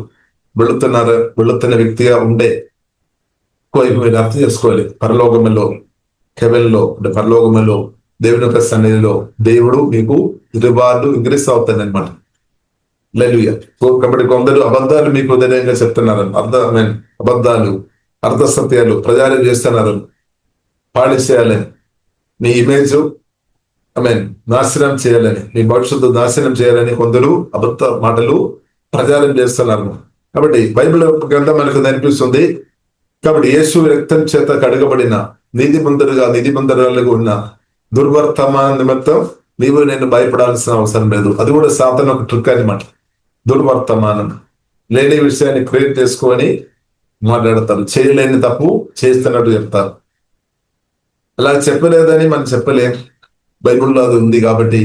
వెళుతున్న వ్యక్తిగా ఉండే మీరు అర్థం చేసుకోవాలి. పరలోకములో అంటే పరలోకములో దేవుని యొక్క సన్నిధిలో దేవుడు మీకు రివార్డు ఇంక్రీస్ అవుతాడు అనమాట. కాబట్టి కొందరు అబద్ధాలు మీకు ఉదయంగా చెప్తున్నారు, అబద్ధాలు అర్ధ సత్యాలు ప్రచారం చేస్తున్నారు, పాడిచేయాలని, మీ ఇమేజ్ నాశనం చేయాలని, మీ భవిష్యత్తు నాశనం చేయాలని కొందరు అబద్ధ మాటలు ప్రచారం చేస్తున్నారు. కాబట్టి బైబిల్ గ్రంథం మనకు నేర్పిస్తుంది. కాబట్టి యేసు రక్తం చేత కడగబడిన నీతిమంతులుగా ఉన్న దుర్వర్తమాన నిమిత్తం నీవు నేను భయపడాల్సిన అవసరం లేదు. అది కూడా సాతాను ఒక ట్రిక్ అనమాట. దుర్వర్తమానం లేని విషయాన్ని క్రియేట్ చేసుకొని మాట్లాడతారు, చేయలేని తప్పు చేస్తున్నట్టు చెప్తారు. అలా చెప్పలేదని మనం చెప్పలేం, బైబిల్లో అది ఉంది కాబట్టి.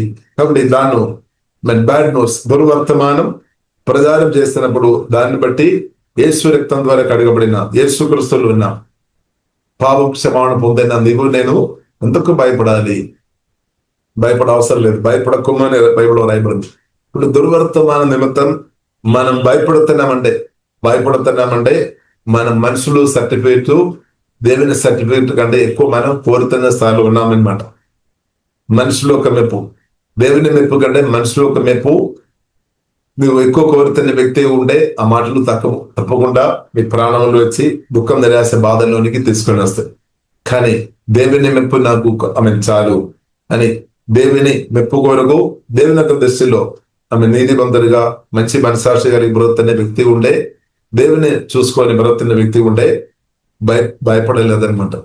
దాన్ని బ్యాడ్ న్యూస్ దుర్వర్తమానం ప్రచారం చేస్తున్నప్పుడు దాన్ని బట్టి యేసు రక్తం ద్వారా కడగబడిన యేసు క్రీస్తులో ఉన్న పాప క్షమాపణ పొందిన నీవు నేను ఎందుకు భయపడాలి? భయపడ అవసరం లేదు. భయపడకుమని బైబిల్లో రాయబడింది. ఇప్పుడు దుర్వర్తమాన నిమిత్తం మనం భయపడుతున్నామంటే మనం మనుషులు సర్టిఫికేట్ దేవుని సర్టిఫికేట్ కంటే ఎక్కువ మనం కోరుతున్న స్థాయిలో ఉన్నామన్నమాట. మనుషులు ఒక మెప్పు, దేవుని మెప్పు కంటే మనుషులు ఒక మెప్పు నువ్వు ఎక్కువ కోరుతున్న వ్యక్తి ఉండే ఆ మాటలు తప్పకుండా మీ ప్రాణంలో వచ్చి దుఃఖం, నిరాశ, బాధల్లోనికి తీసుకొని వస్తాయి. కానీ దేవుని మెప్పు నాకు చాలు అని దేవుని మెప్పు కొరకు దేవుని యొక్క దృష్టిలో నీతివంతుడిగా మంచి మనసాక్షి కలిగి బ్రతున్న వ్యక్తి ఉండే, దేవుని చూసుకొని బ్రతున్న వ్యక్తి ఉండే భయపడలేదనమాట.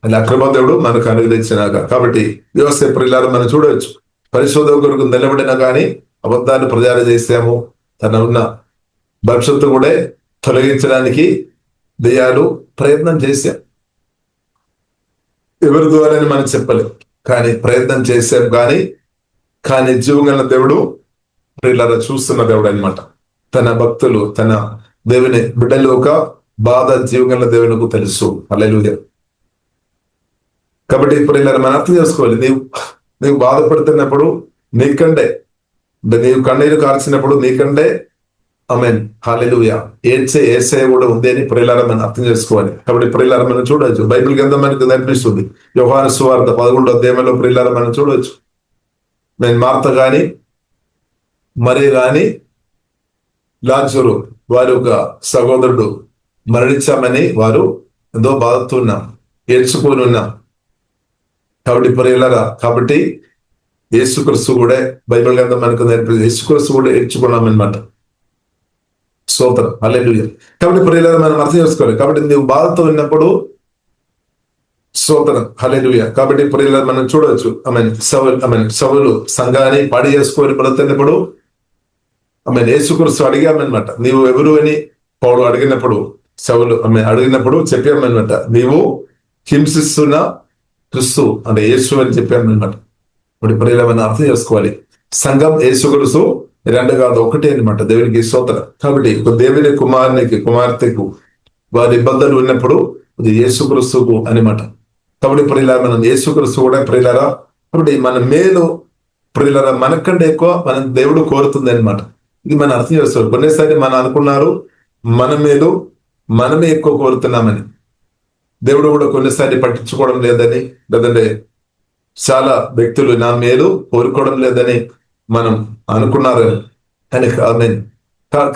అలా అక్రమ దేవుడు మనకు అనుగ్రహించినాక. కాబట్టి వ్యవస్థ ప్రియులారా మనం చూడవచ్చు, పరిశోధన కొరకు నిలబడినా కానీ అబద్ధాలు ప్రచారం చేసాము, తన ఉన్న భవిష్యత్తు కూడా తొలగించడానికి దెయ్యాలు ప్రయత్నం చేశాం. ఎవరి ద్వారా మనం చెప్పలేం, కానీ ప్రయత్నం చేశాం. కానీ జీవగల దేవుడు ప్రియులారా చూస్తున్న దేవుడు అనమాట. తన భక్తులు, తన దేవుని బిడ్డలు ఒక బాధ జీవగల దేవునికి తెలుసు. హల్లెలూయా. కాబట్టి ప్రియులారా మనం అర్థం చేసుకోవాలి, నీవు బాధపడుతున్నప్పుడు నీకంటే, నీవు కన్నీరు కార్చినప్పుడు నీకంటే హల్లెలూయా ఏసే కూడా ఉంది అని ప్రియులారా మనం అర్థం చేసుకోవాలి. కాబట్టి ప్రియులారా మనం చూడవచ్చు, బైబిల్ గ్రంథం మనకు కనిపిస్తుంది. యోహాను సువార్త 11వ అధ్యాయంలో ప్రియులారా మనం చూడవచ్చు, మార్త గాని మరి గాని లాజరు వారి ఒక సహోదరుడు మరణించామని వారు ఎంతో బాధతో ఉన్నాం, ఏడ్చుకొని ఉన్నాం. కాబట్టి ప్రియులారా, కాబట్టి యేసుక్రీస్తు కూడా బైబిల్ గ్రంథం మనకు నేర్పి యేసుక్రీస్తు కూడా ఏడ్చుకున్నాం అనమాట. స్తోత్రం, హల్లెలూయా. కాబట్టి ప్రియులారా మనం అర్థం చేసుకోవాలి. కాబట్టి నువ్వు బాధతో ఉన్నప్పుడు స్తోత్రం, హల్లెలూయా. కాబట్టి ప్రియులారా మనం చూడవచ్చు, సౌలు సంఘాన్ని పాడి చేసుకొని బ్రతున్నప్పుడు యేసుక్రీస్తు అడిగామన్నమాట, నీవు ఎవరు అని పౌలు అడిగినప్పుడు, సౌలు అడిగినప్పుడు చెప్పామన్నమాట, నీవు హింసిస్తున్న క్రీస్తు అంటే యేసు అని చెప్పామన్నమాట. ఇప్పుడు ప్రియులారా మనం అర్థం చేసుకోవాలి, సంఘం యేసుక్రీస్తు 2 కాదు 1 అనమాట. దేవునికి స్తోత్రం. కాబట్టి దేవుని కుమార్తెకు వారి ఇబ్బందులు ఉన్నప్పుడు అది యేసుక్రీస్తుకు అనమాట. కాబట్టి ప్రియులారా మనం యేసుక్రీస్తు కూడా ప్రియులారా, కాబట్టి మన మేలు ప్రియులారా మనకంటే ఎక్కువ మనం దేవుడు కోరుతుంది అనమాట. ఇది మనం అర్థం చేసుకోవాలి. కొన్నిసారి మనం అనుకున్నారు మన మేలు మనమే ఎక్కువ కోరుతున్నామని, దేవుడు కూడా కొన్నిసారి పట్టించుకోవడం లేదని, లేదంటే చాలా వ్యక్తులు నా మేలు కోరుకోవడం లేదని మనం అనుకున్నారు. కానీ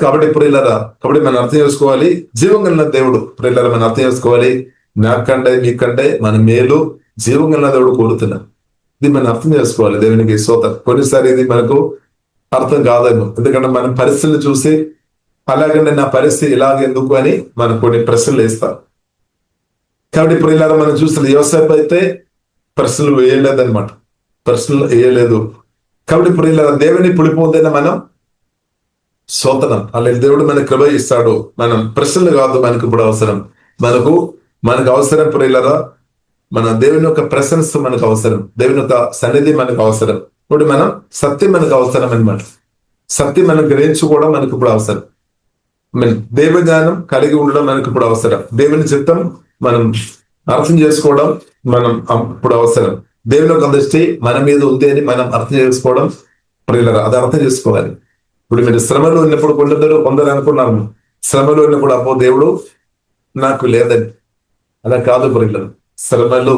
కాబట్టి ప్రియులారా, కాబట్టి మనం అర్థం చేసుకోవాలి, జీవం కలిగిన దేవుడు ప్రియులారా మనం అర్థం చేసుకోవాలి, నాకంటే మీకంటే మన మేలు జీవం కలిగిన దేవుడు కోరుతున్నా. ఇది మనం అర్థం చేసుకోవాలి. దేవునికి స్తోత్రం. కొన్నిసారి ఇది మనకు అర్థం కాదేమో, ఎందుకంటే మనం పరిస్థితులు చూసి అలాగంటే నా పరిస్థితి ఇలాగెందుకు అని మనం కొన్ని ప్రశ్నలు వేస్తాం. కాబట్టి ప్రియులారా మనం చూస్తే యోసేపు అయితే ప్రశ్నలు వేయలేదన్నమాట, ప్రశ్నలు వేయలేదు. కాబట్టి ప్రియులారా దేవుని పుడిపోతేనే మనం స్తోత్రం, అలా దేవుడు మనకు కృప ఇస్తాడు. మనం ప్రశ్నలు కాదు మనకు ఇప్పుడు అవసరం, మనకు అవసరం ప్రియులారా మన దేవుని యొక్క ప్రశంస మనకు అవసరం, దేవుని యొక్క సన్నిధి మనకు అవసరం. ఇప్పుడు మనం సత్యం మనకు అవసరం అనమాట. సత్యం మనం గ్రహించుకోవడం మనకు ఇప్పుడు అవసరం. దైవ జ్ఞానం కలిగి ఉండడం మనకు ఇప్పుడు అవసరం. దేవుని చిత్తం మనం అర్థం చేసుకోవడం మనం ఇప్పుడు అవసరం. దేవుని యొక్క దృష్టి మన మీద ఉంది అని మనం అర్థం చేసుకోవడం ప్రియులారా, అది అర్థం చేసుకోవాలి. ఇప్పుడు మీరు శ్రమలో ఉన్నప్పుడు కొందరు అనుకున్నారు, శ్రమలో ఉన్నప్పుడు అబ్బో దేవుడు నాకు లేదని. అలా కాదు ప్రియులారా, శ్రమలు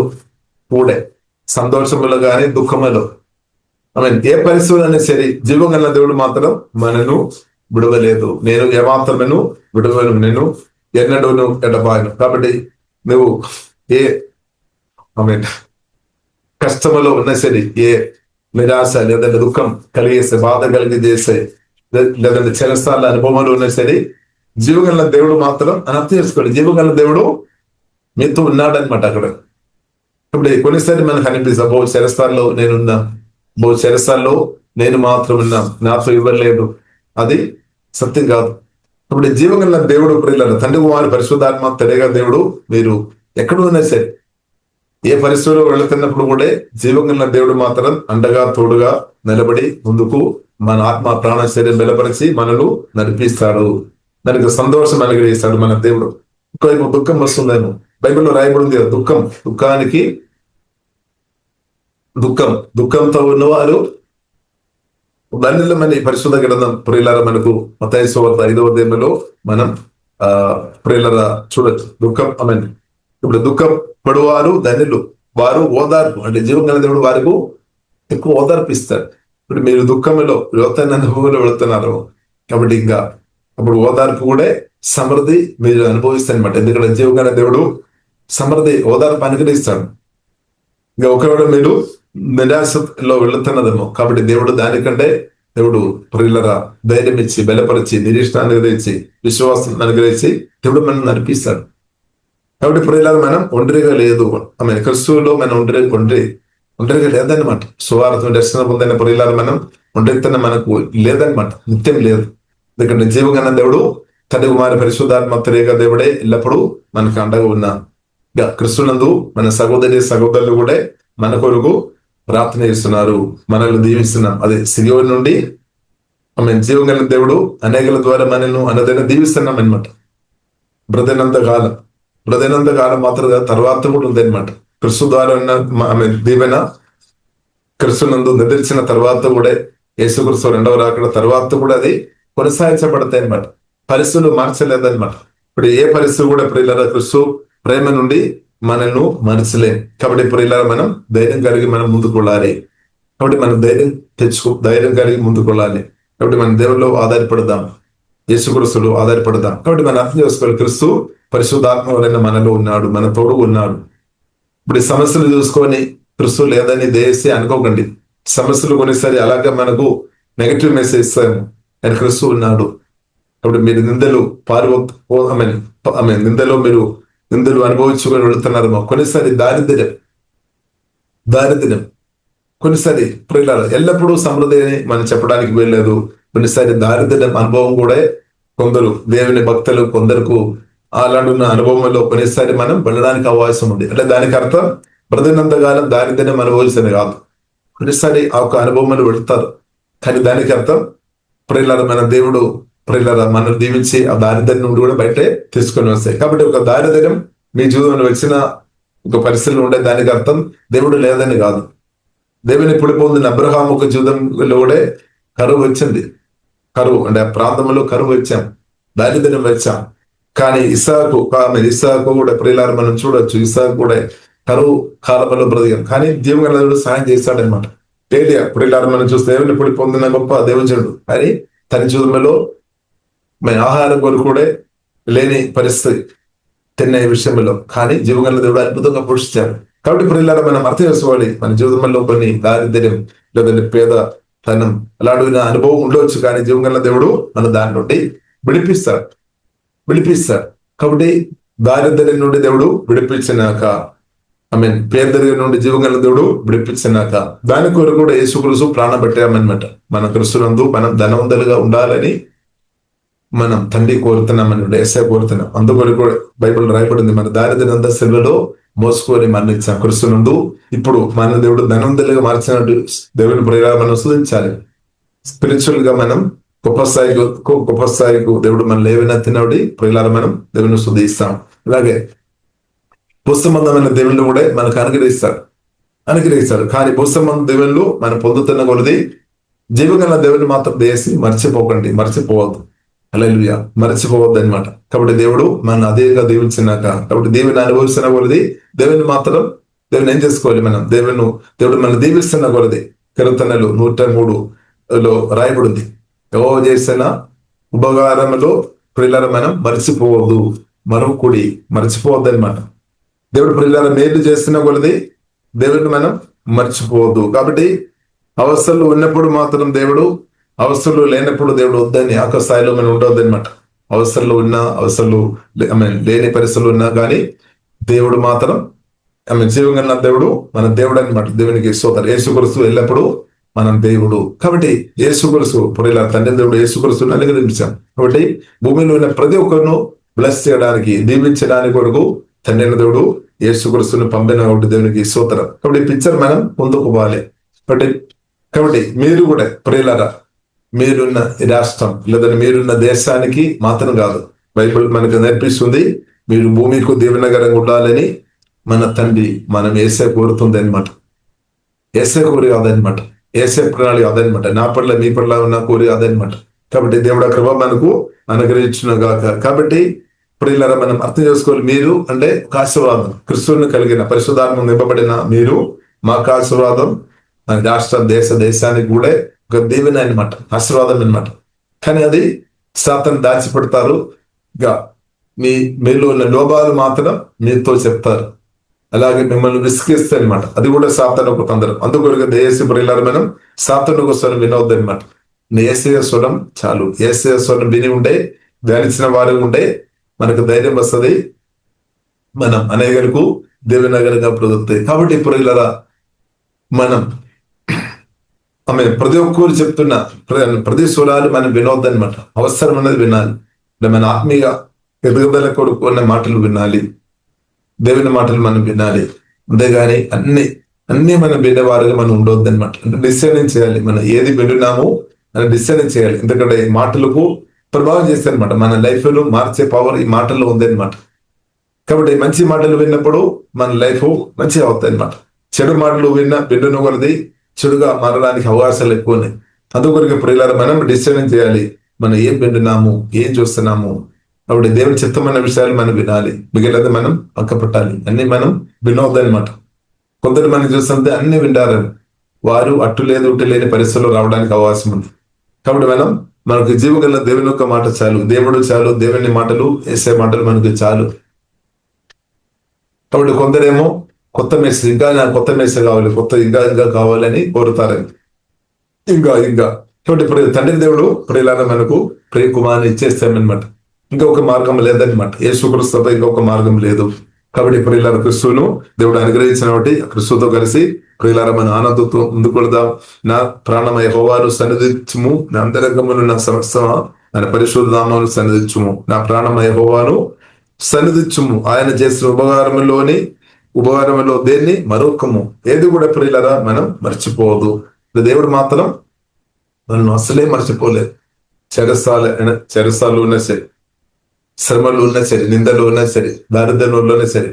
కూడే, సంతోషములు గాని దుఃఖములు, ఏ పరిస్థితులు అయినా సరే జీవం గల దేవుడు మాత్రం మనను విడవలేదు. నేను ఏమాత్రమేను విడవను, నేను ఎన్నడూను ఎడబాయను. కాబట్టి నువ్వు ఏ కష్టములో ఉన్నా సరే, ఏ నిరాశ లేదంటే దుఃఖం కలిగేసే, బాధ కలిగజేసే, లేదంటే చిరస్థాల అనుభవాలు ఉన్నా సరే, జీవగల దేవుడు మాత్రం అని అర్థం చేసుకోండి. జీవగల దేవుడు మీతో ఉన్నాడనమాట అక్కడ. ఇప్పుడు కొన్నిసారి మనకు అనిపిస్తుంది, బహు చిరస్థాల్లో నేనున్నా, బహు చిరస్థాల్లో నేను మాత్రం ఉన్నా, నాతో ఇవ్వలేదు. అది సత్యం కాదు. ఇప్పుడు జీవగల దేవుడు ప్రియులారా, తండ్రి కుమారు పరిశుద్ధాత్మ తెలియగా దేవుడు మీరు ఎక్కడ ఉన్నా సరే, ఏ పరిస్థితుల్లో వెళుతున్నప్పుడు కూడా జీవగల దేవుడు మాత్రం అండగా తోడుగా నిలబడి ముందుకు మన ఆత్మ ప్రాణ శరీరం బలపరిచి మనను నడిపిస్తాడు. దానికి సంతోషం అనుగ్రహిస్తాడు మన దేవుడు. ఇంకోవైపు దుఃఖం వస్తుందేమో, బైబిల్లో రాయబడింది దుఃఖంతో ఉన్నవారు దానిలో మన పరిశుద్ధ గ్రంథం ప్రియులారా మనకు మత్తయి సువార్త 5వ అధ్యాయంలో మనం ప్రియులారా చూడొచ్చు. ఇప్పుడు దుఃఖం పడువారు ధన్యులు, వారు ఓదార్పు, అంటే జీవం గల దేవుడు వారికి ఎక్కువ ఓదార్పు ఇస్తాడు. ఇప్పుడు మీరు దుఃఖంలో లోతైన అనుభవంలో వెళుతున్నారు కాబట్టి ఇంకా అప్పుడు ఓదార్పు కూడా సమృద్ధి మీరు అనుభవిస్తారు అనమాట. ఎందుకంటే జీవం గల దేవుడు సమృద్ధి ఓదార్పు అనుగ్రహిస్తాడు. ఇంకా ఒకవేళ మీరు నిరాశలో వెళుతున్నదేమో, కాబట్టి దేవుడు ప్రియులరా ధైర్యం ఇచ్చి బలపరిచి నిరీక్షణ అనుగ్రహించి విశ్వాసం అనుగ్రహించి దేవుడు మనం నడిపిస్తాడు. కాబట్టి ప్రియులారా మనం ఒంటరిగా లేదు, క్రిస్తువులో మనం ఒంటరిగా లేదన్నమాట. సువార్త దర్శనం పొందిన ప్రియులారా మనం ఒంటరితనం మనకు లేదనమాట, నిత్యం లేదు. ఎందుకంటే జీవగల దేవుడు తండ్రి కుమార పరిశుద్ధాత్మ త్రియేక దేవుడే ఎల్లప్పుడూ మనకు అండగా ఉన్నా. క్రిస్తునందు మన సహోదరులు కూడా మన కొరకు ప్రార్థన చేస్తున్నారు, మనల్ని దీవిస్తున్నాం. అది సియోను నుండి జీవగల దేవుడు అనేకల ద్వారా మనల్ని అనదైనా దీవిస్తున్నాం అనమాట. బ్రతినంత కాలం మాత్రం తర్వాత కూడా ఉంది అనమాట. క్రిస్తు ద్వారా దీవెన క్రిస్తునందు నిద్రించిన తర్వాత కూడా, యేసుక్రీస్తు రెండవ రాకడ తర్వాత కూడా అది కొనసాగించబడతాయి అనమాట. పరిస్థితులు మార్చలేదన్నమాట. ఇప్పుడు ఏ పరిస్థితులు కూడా ప్రియులారా క్రిస్తు ప్రేమ నుండి మనల్ని మరచలేం. కాబట్టి ప్రియులారా మనం ధైర్యం కలిగి మనం ముందుకు వెళ్ళాలి. కాబట్టి మనం ధైర్యం కలిగి ముందుకు వెళ్ళాలి. కాబట్టి మనం దేవుల్లో ఆధారపడదాం, యేసుక్రీస్తులో ఆధారపడదాం. కాబట్టి మనం అర్థం చేసుకోవాలి, క్రిస్తు పరిశుద్ధాత్మ వలన మనలో ఉన్నాడు, మన తోడు ఉన్నాడు. ఇప్పుడు ఈ సమస్యలు చూసుకొని క్రిస్తు లేదని దేశీ అనుకోకండి. సమస్యలు కొన్నిసారి అలాగే మనకు నెగటివ్ మెసేజ్ ఇస్తాము, ఆయన క్రిస్తు ఉన్నాడు. కాబట్టి మీరు నిందలు అనుభవించుకొని వెళుతున్నారేమో. కొన్నిసారి దారిద్ర్యం కొన్నిసారి ప్రియులారా ఎల్లప్పుడూ సమృద్ధి అని మనం చెప్పడానికి వెళ్ళలేదు. కొన్నిసారి దారిద్ర్యం అనుభవం కూడా కొందరు దేవుని భక్తులు కొందరకు అలాంటి అనుభవంలో కొన్నిసారి మనం వెళ్ళడానికి అవకాశం ఉంది. అంటే దానికి అర్థం బ్రతికినంత కాలం దారిద్ర్యం అనుభవించింది కాదు. కొన్నిసారి ఆ ఒక అనుభవంలో వెళుతారు, కానీ దానికి అర్థం ప్రియులారా మన దేవుడు మనల్ని దీవించి ఆ దారిద్ర్యం నుండి కూడా బయటే తీసుకొని వస్తాయి. కాబట్టి ఒక దారిద్ర్యం మీ జీవితంలో వచ్చిన ఒక పరిస్థితులు ఉండే దానికి అర్థం దేవుడు లేదని కాదు. దేవుని పొందిన అబ్రహాం ఒక జీవితంలో కూడా కరువు వచ్చింది. కరువు అంటే ఆ ప్రాంతంలో కరువు వచ్చాం, దారిద్ర్యం వచ్చాం. కానీ ఇస్సాకు కూడా ప్రియులారా మనం చూడొచ్చు, ఇస్సాకు కూడా కరువు కాలంలో బ్రతికాం, కానీ జీవగల దేవుడు సాయం చేస్తాడనమాట. ప్రియులారా మనం చూస్తే దేవుని పొందిన గొప్ప దేవుజనుడు, కానీ తన జీవితంలో ఆహారం కొరకు కూడా లేని పరిస్థితి తినే విషయంలో, కానీ జీవగల దేవుడు అద్భుతంగా పోషించాడు. కాబట్టి ప్రియులారా మనం అర్థం చేసుకోవాలి, మన జీవితంలో కొన్ని దారిద్ర్యం లేదంటే పేదతనం అలాంటి అనుభవం ఉండవచ్చు, కానీ జీవగల దేవుడు మన దాని నుండి విడిపిస్తాడు. కాబట్టి దారిద్ర్యం నుండి దేవుడు విడిపించినాక, పేదరికం నుండి జీవగల దేవుడు విడిపించినాక దాని కొరకు కూడా యేసుక్రీస్తు ప్రాణం పెట్టామన్నమాట. మన క్రిస్తునందు మనం ధనవంతులుగా ఉండాలని మనం తండ్రి కోరుతున్నామని ఏసయ్య కోరుతున్నాం. అందుకొరకు కూడా బైబిల్ రాయబడింది, మన దారిద్ర్యం అంతా సిలువలో మోసుకొని మరణించాం క్రిస్తునందు. ఇప్పుడు మన దేవుడు ధనవంతులుగా మార్చినట్టు దేవుని ప్రేరణ మనం స్తుతించాలి. స్పిరిచువల్ గా మనం గొప్ప స్థాయికు దేవుడు మనం లేవనెత్తినబడి ప్రియులారా మనం దేవుని స్తుతిస్తాం. అలాగే భూసంబంధమైన దేవుళ్ళు కూడా మనకు అనుగ్రహిస్తాడు. కానీ భూసంబంధ దేవుళ్ళు మనం పొందుతున్న కొలది జీవగల దేవుని మాత్రం దేసి మర్చిపోవద్దు. హల్లెలూయా, మర్చిపోవద్దు అనమాట. కాబట్టి దేవుడు మన అదేగా దీవించినాక, కాబట్టి దేవుని అనుభవిస్తున్న కొలది దేవుని ఏం చేసుకోవాలి మనం, దేవుడు మనం దీవిస్తున్న కొలది. కీర్తనలు 103లో రాయబడింది, యెహోవా చేసిన ఉపకారములో ప్రియులారా మనం మర్చిపోవద్దు, మర్చిపోవద్దు అనమాట. దేవుడు ప్రియులారా మేలు చేస్తున్న కొలది దేవుడిని మనం మర్చిపోవద్దు. కాబట్టి అవస్థలు ఉన్నప్పుడు మాత్రం దేవుడు, అవస్థలు లేనప్పుడు దేవుడు వద్దని ఆ స్థాయిలో మనం ఉండవద్దు అనమాట. అవస్థలు లేని పరిస్థితులు ఉన్నా కానీ దేవుడు మాత్రం జీవంగా దేవుడు మన దేవుడు అనమాట. దేవునికి స్తోత్రం. యేసుక్రీస్తు ఎల్లప్పుడూ మనం దేవుడు. కాబట్టి యేసుక్రీస్తు ఇప్పుడు ఇలా తండ్రి దేవుడు యేసుక్రీస్తుని అనుగ్రహించాం. కాబట్టి భూమిలో ఉన్న ప్రతి ఒక్కరిను బ్లెస్ చేయడానికి, దీవించడానికి కొరకు తండ్రి దేవుడు యేసుక్రీస్తుని పంపిన ఒకటి దేవునికి స్తోత్రం. కాబట్టి పిక్చర్ మనం ముందుకు పోవాలి. కాబట్టి మీరు కూడా ప్రియులారా, మీరున్న రాష్ట్రం లేదా మీరున్న దేశానికి మాత్రం కాదు, బైబిల్ మనకు నేర్పిస్తుంది మీరు భూమికి దీవెనకరంగా ఉండాలని మన తండ్రి మనం ఏసే కోరుతుంది అనమాట. ఏసే కోరి అదనమాట, ఏసే ప్రణాళిక అదనమాట. నా పట్ల మీ పట్ల ఉన్న కోరి అదనమాట. కాబట్టి దేవుడు కృప మనకు అనుగ్రహించును గాక. కాబట్టి ప్రియులారా మనం అర్థం చేసుకోవాలి, మీరు అంటే ఒక ఆశీర్వాదం, క్రిస్తువుని కలిగిన పరిశుద్ధాత్మ నింపబడిన మీరు మాకు ఆశీర్వాదం, మన రాష్ట్రం దేశానికి కూడా ఒక దీవెన అనమాట, ఆశీర్వాదం అనమాట. కానీ అది సాతాను దాచిపెడతారు. ఇంకా మీలో ఉన్న లోపాలు మాత్రం మీతో చెప్తారు, అలాగే మిమ్మల్ని విసిగిస్తే అనమాట. అది కూడా సాతాను ఒక తొందర. అందుకొరకు దేశ ప్రియులారా మనం సాతాను ఒక స్వరం వినవద్దు అనమాట. ఏసయ స్వరం చాలు. ఏసయ స్వరం విని ఉండే, ధ్యానించిన వారు ఉండే మనకు ధైర్యం వస్తుంది, మనం అనేకలకు దేవునగరంగా ప్రొదుకుతాయి. కాబట్టి ప్రియులారా మనం ప్రతి ఒక్కరు చెప్తున్న ప్రతి స్వరాలు మనం వినొద్దనమాట. అవసరం అనేది వినాలి. మన ఆత్మీయ ఎదుగుదల కొరకు ఉన్న మాటలు వినాలి, దేవుని మాటలు మనం వినాలి. అంతేగాని అన్ని మనం వినేవారుగా మనం ఉండవద్దు అనమాట. అంటే డిసైడింగ్ చేయాలి, మనం ఏది వింటున్నామో అని డిసైడింగ్ చేయాలి. ఎందుకంటే ఈ మాటలకు ప్రభావం చేస్తాయి అనమాట. మన లైఫ్ లో మార్చే పవర్ ఈ మాటల్లో ఉంది అనమాట. కాబట్టి మంచి మాటలు విన్నప్పుడు మన లైఫ్ మంచిగా అవుతాయి అనమాట. చెడు మాటలు వింటున్న కొలది చెడుగా మారడానికి అవకాశాలు ఎక్కువ ఉన్నాయి. అందుకొరకు ప్రియులారా మనం డిసైడింగ్ చేయాలి, మనం ఏం వింటున్నాము, ఏం చూస్తున్నాము. కాబట్టి దేవుని చిత్తమైన విషయాలు మనం వినాలి, మిగిలినది మనం పక్కపట్టాలి. అన్ని మనం వినవద్దనమాట. కొందరు మనం చూస్తుంటే అన్ని వింటారు, వారు అట్టు లేని పరిస్థితుల్లో రావడానికి అవకాశం ఉంది. కాబట్టి మనకు జీవగల దేవుని యొక్క మాట చాలు, దేవుడు చాలు, దేవుని మాటలు వేసే మాటలు మనకు చాలు. కాబట్టి కొందరేమో కొత్త మెసేజ్, ఇంకా నాకు కొత్త మెసేజ్ కావాలి, ఇంకా కావాలని కోరుతారని ఇంకా. కాబట్టి ఇప్పుడు తండ్రి దేవుడు ప్రియులారా మనకు ప్రియ కుమారుని ఇచ్చేస్తామన్నమాట. ఇంకొక మార్గం లేదనమాట. యేసుక్రీస్తు తప్ప ఇంకొక మార్గం లేదు. కాబట్టి ప్రియులారా క్రిస్తువును దేవుడు అనుగ్రహించిన బట్టి క్రిస్తుతో కలిసి ప్రియులారా మన ఆనందంతో ముందుకు వెళదాం. నా ప్రాణమ యెహోవాను సన్నిధించుము, నా అంతరంగమును నా సమస్తమా ఆయన పరిశుద్ధ నామమును సన్నిధించుము. నా ప్రాణమ యెహోవాను సన్నిధించుము, ఆయన చేసిన ఉపకారములో దేన్ని మరొకము ఏది కూడా ప్రియులారా మనం మర్చిపోవద్దు. దేవుడు మాత్రం మనం అసలే మర్చిపోలేదు. చెరసాలు ఉన్నా సరే, శ్రమలు ఉన్నా సరే, నిందలు ఉన్నా సరే, దారిద్ర్యంలోనే సరే,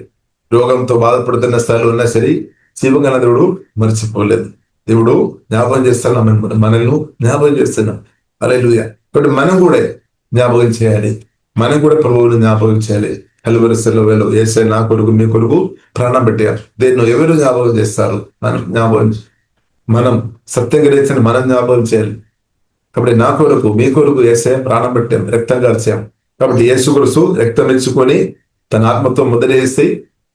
రోగంతో బాధపడుతున్న స్థాయిలో ఉన్నా సరే, జీవగల దేవుడు మర్చిపోలేదు. దేవుడు జ్ఞాపకం చేస్తున్నాం, మనల్ని జ్ఞాపకం చేస్తున్నాం. హల్లెలూయా. కాబట్టి మనం కూడా జ్ఞాపకం చేయాలి, మనం కూడా ప్రభువుని జ్ఞాపకం చేయాలి. కలువరి శిలువలో యేసయ్య నా కొరకు మీ కొరకు ప్రాణం పెట్టారు. దేన్ని ఎవరు జ్ఞాపకం చేస్తారు? మనం సత్యం గ్రహించిన మనం జ్ఞాపకం చేయాలి. కాబట్టి నా కొరకు మీ కొరకు యేసయ్య ప్రాణం పెట్టాం, రక్తం కార్చాం. కాబట్టి యేసుక్రీస్తు రక్తం ఇచ్చుకొని తన ఆత్మతో ముద్రేసి